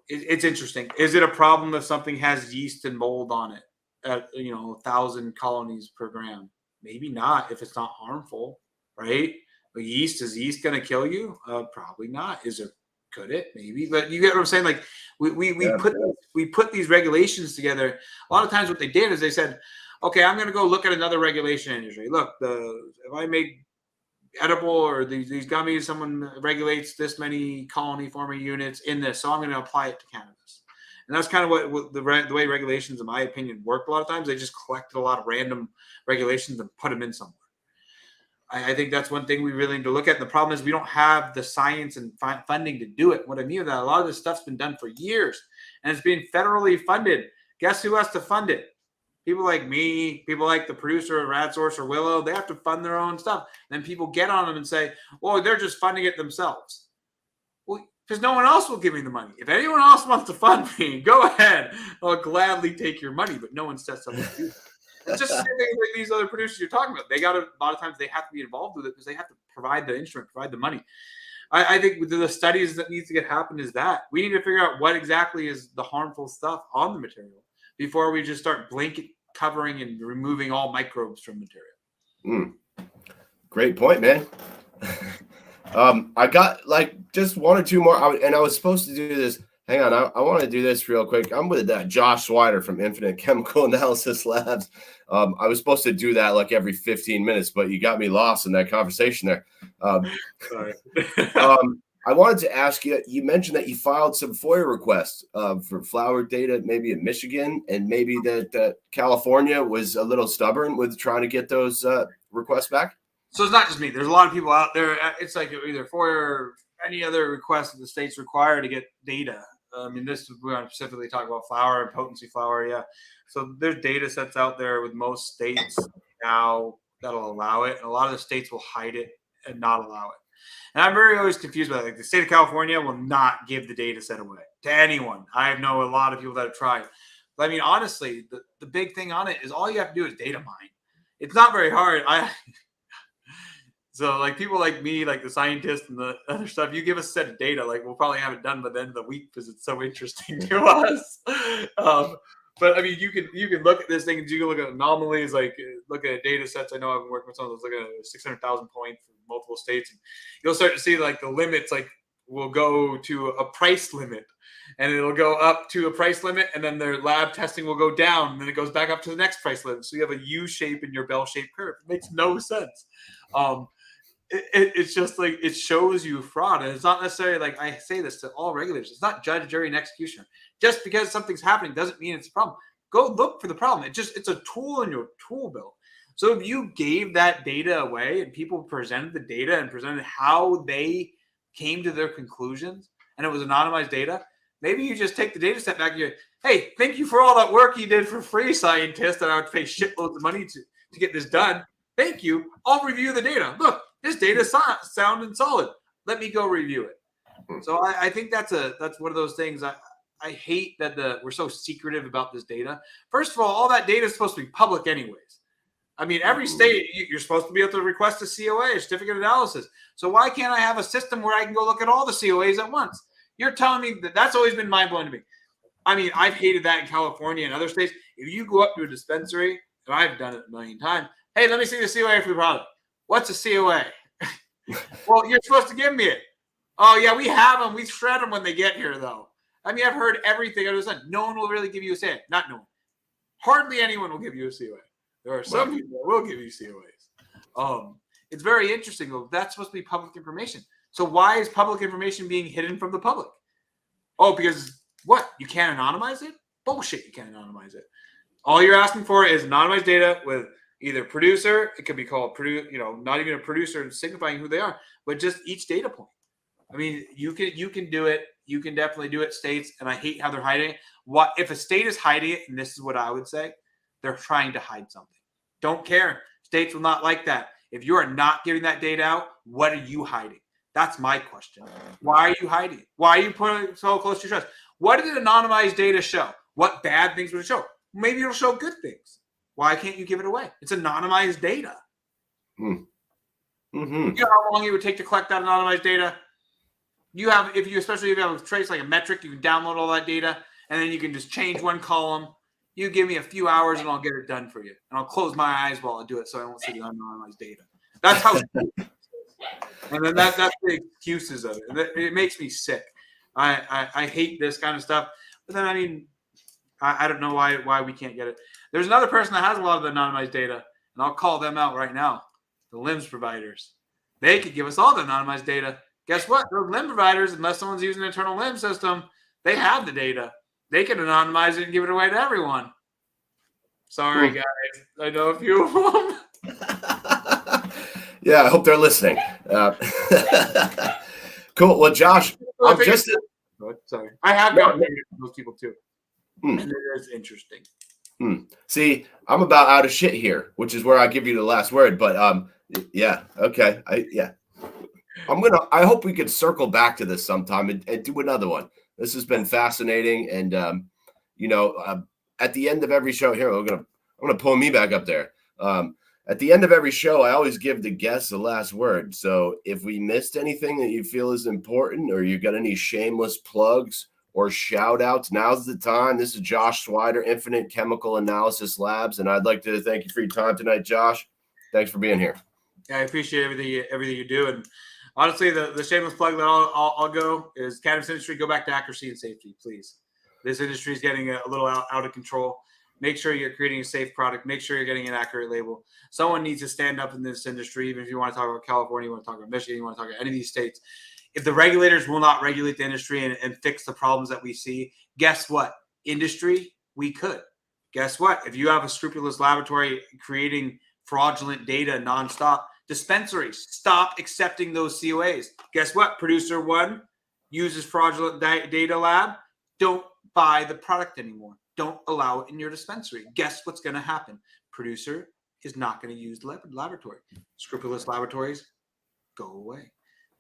It's interesting. Is it a problem if something has yeast and mold on it at 1,000 colonies per gram? Maybe not if it's not harmful. Right? But is yeast going to kill you? Probably not. Could it? Maybe. But you get what I'm saying? Like we put these regulations together. A lot of times what they did is they said, okay, I'm going to go look at another regulation industry. Look, if I make edible or these gummies, someone regulates this many colony forming units in this, so I'm going to apply it to cannabis. And that's kind of what the way regulations, in my opinion, work. A lot of times they just collected a lot of random regulations and put them in somewhere. I think that's one thing we really need to look at. And the problem is we don't have the science and funding to do it. What I mean is that a lot of this stuff's been done for years and it's being federally funded. Guess who has to fund it? People like me, people like the producer of Rad Source or Willow, they have to fund their own stuff. And then people get on them and say, well, they're just funding it themselves. Well, because no one else will give me the money. If anyone else wants to fund me, go ahead. I'll gladly take your money, but no one sets up to do that. It's just the same thing like these other producers you're talking about. A lot of times they have to be involved with it because they have to provide the instrument, provide the money. I think the studies that needs to get happen is that we need to figure out what exactly is the harmful stuff on the material before we just start blanket covering and removing all microbes from material. Great point, man. I got just one or two more, and I was supposed to do this. Hang on, I want to do this real quick. I'm with Josh Swider from InfiniteCAL Labs. I was supposed to do that every 15 minutes, but you got me lost in that conversation there. Sorry. I wanted to ask you, you mentioned that you filed some FOIA requests for flower data, maybe in Michigan, and maybe that California was a little stubborn with trying to get those requests back. So it's not just me. There's a lot of people out there. It's like either FOIA or any other request that the states require to get data. I mean, we're going to specifically talk about flower and potency flower. Yeah. So there's data sets out there with most states now that'll allow it. And a lot of the states will hide it and not allow it. And I'm always confused by that. Like the state of California will not give the data set away to anyone. I know a lot of people that have tried. But I mean, honestly, the big thing on it is all you have to do is data mine. It's not very hard. So people like me, like the scientists and the other stuff, you give us a set of data, we'll probably have it done by the end of the week because it's so interesting to us. But I mean, you can look at this thing and you can look at anomalies, look at data sets. I know I've been working with some of those, looking at 600,000 points from multiple states. And you'll start to see the limits, will go to a price limit and it'll go up to a price limit. And then their lab testing will go down and then it goes back up to the next price limit. So you have a U shape in your bell-shaped curve. It makes no sense. It's just it shows you fraud. And it's not necessarily I say this to all regulators. It's not judge, jury, and executioner. Just because something's happening doesn't mean it's a problem. Go look for the problem. It's a tool in your tool belt. So if you gave that data away and people presented the data and presented how they came to their conclusions and it was anonymized data, Maybe you just take the data set back and you, hey, thank you for all that work you did for free, scientists, that I would pay shitloads of money to get this done. Thank you. I'll review the data. Look, this data is sound and solid. Let me go review it. So I think that's one of those things. I hate that we're so secretive about this data. First of all that data is supposed to be public anyways. I mean, every state, you're supposed to be able to request a COA, a certificate of analysis. So why can't I have a system where I can go look at all the COAs at once? You're telling me that's always been mind-blowing to me. I mean, I've hated that in California and other states. If you go up to a dispensary, and I've done it a million times, hey, let me see the COA for the product. What's a COA? Well, you're supposed to give me it. Oh, yeah, we have them. We shred them when they get here, though. I mean, I've heard everything under the sun. No one will really give you a COA. Not no one. Hardly anyone will give you a COA. There are some people that will give you COAs. It's very interesting, though. That's supposed to be public information. So why is public information being hidden from the public? Oh, because what? You can't anonymize it? Bullshit, you can't anonymize it. All you're asking for is anonymized data with either producer, it could be called, not even a producer signifying who they are, but just each data point. I mean, you can do it. You can definitely do it, states, and I hate how they're hiding it. What if a state is hiding it, and this is what I would say, they're trying to hide something. Don't care. States will not like that. If you are not giving that data out, what are you hiding? That's my question. Why are you hiding it? Why are you putting it so close to your chest? What did anonymized data show? What bad things would it show? Maybe it'll show good things. Why can't you give it away? It's anonymized data. Mm-hmm. You know how long it would take to collect that anonymized data? Especially if you have a trace like a metric, you can download all that data, and then you can just change one column. You give me a few hours, and I'll get it done for you. And I'll close my eyes while I do it, so I won't see the anonymized data. That's how. And then that's the excuses of it. It makes me sick. I hate this kind of stuff. But then, I mean, I don't know why we can't get it. There's another person that has a lot of the anonymized data, and I'll call them out right now. The LIMS providers. They could give us all the anonymized data. Guess what? Those LIM providers, unless someone's using an internal LIM system, they have the data. They can anonymize it and give it away to everyone. Sorry, guys. I know a few of them. Yeah, I hope they're listening. Cool. Well, Josh, sorry. I have gotten those people too. And it is interesting. See, I'm about out of shit here, which is where I give you the last word. But yeah, okay. I hope we could circle back to this sometime and do another one. This has been fascinating. And at the end of every show here, I'm gonna pull me back up there. At the end of every show, I always give the guests the last word. So if we missed anything that you feel is important, or you got any shameless plugs or shout outs, now's the time. This is Josh Swider, Infinite Chemical Analysis Labs. And I'd like to thank you for your time tonight, Josh. Thanks for being here. Yeah, I appreciate everything you do. And honestly, the shameless plug that I'll go is cannabis industry, go back to accuracy and safety, please. This industry is getting a little out of control. Make sure you're creating a safe product. Make sure you're getting an accurate label. Someone needs to stand up in this industry, even if you want to talk about California, you want to talk about Michigan, you want to talk about any of these states. If the regulators will not regulate the industry and fix the problems that we see, guess what? Industry, we could. Guess what? If you have a scrupulous laboratory creating fraudulent data nonstop, dispensaries, stop accepting those COAs. Guess what? Producer one uses fraudulent data lab. Don't buy the product anymore. Don't allow it in your dispensary. Guess what's going to happen? Producer is not going to use the laboratory. Scrupulous laboratories, go away.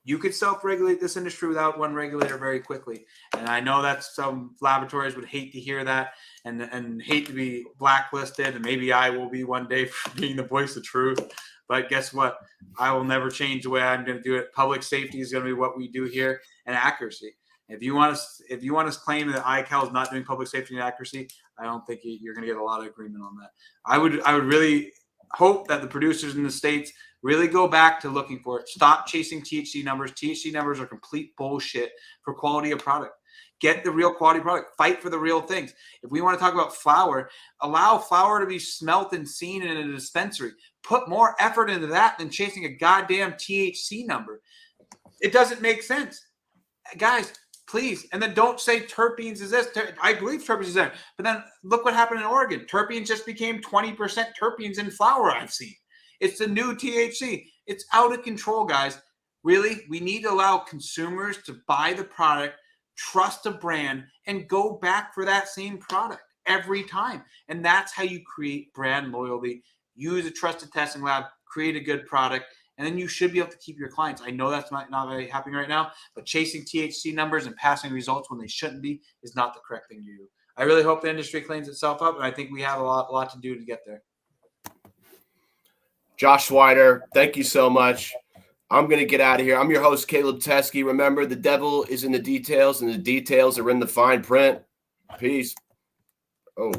You could self-regulate this industry without one regulator very quickly. And I know that some laboratories would hate to hear that and hate to be blacklisted. And maybe I will be one day for being the voice of truth. But guess what? I will never change the way I'm going to do it. Public safety is going to be what we do here, and accuracy. If you want to claim that InfiniteCAL is not doing public safety and accuracy, I don't think you're going to get a lot of agreement on that. I would really hope that the producers in the states really go back to looking for it. Stop chasing THC numbers. THC numbers are complete bullshit for quality of product. Get the real quality product. Fight for the real things. If we want to talk about flower, allow flower to be smelt and seen in a dispensary. Put more effort into that than chasing a goddamn THC number. It doesn't make sense. Guys, please. And then don't say terpenes is this. I believe terpenes is there. But then look what happened in Oregon. Terpenes just became 20% terpenes in flower I've seen. It's the new THC. It's out of control, guys. Really, we need to allow consumers to buy the product, trust a brand, and go back for that same product every time. And that's how you create brand loyalty. Use a trusted testing lab, create a good product, and then you should be able to keep your clients. I know that's not very happening right now, but chasing THC numbers and passing results when they shouldn't be is not the correct thing to do. I really hope the industry cleans itself up, and I think we have a lot to do to get there. Josh Swider, thank you so much. I'm going to get out of here. I'm your host, Caleb Teskey. Remember, the devil is in the details, and the details are in the fine print. Peace. Oh.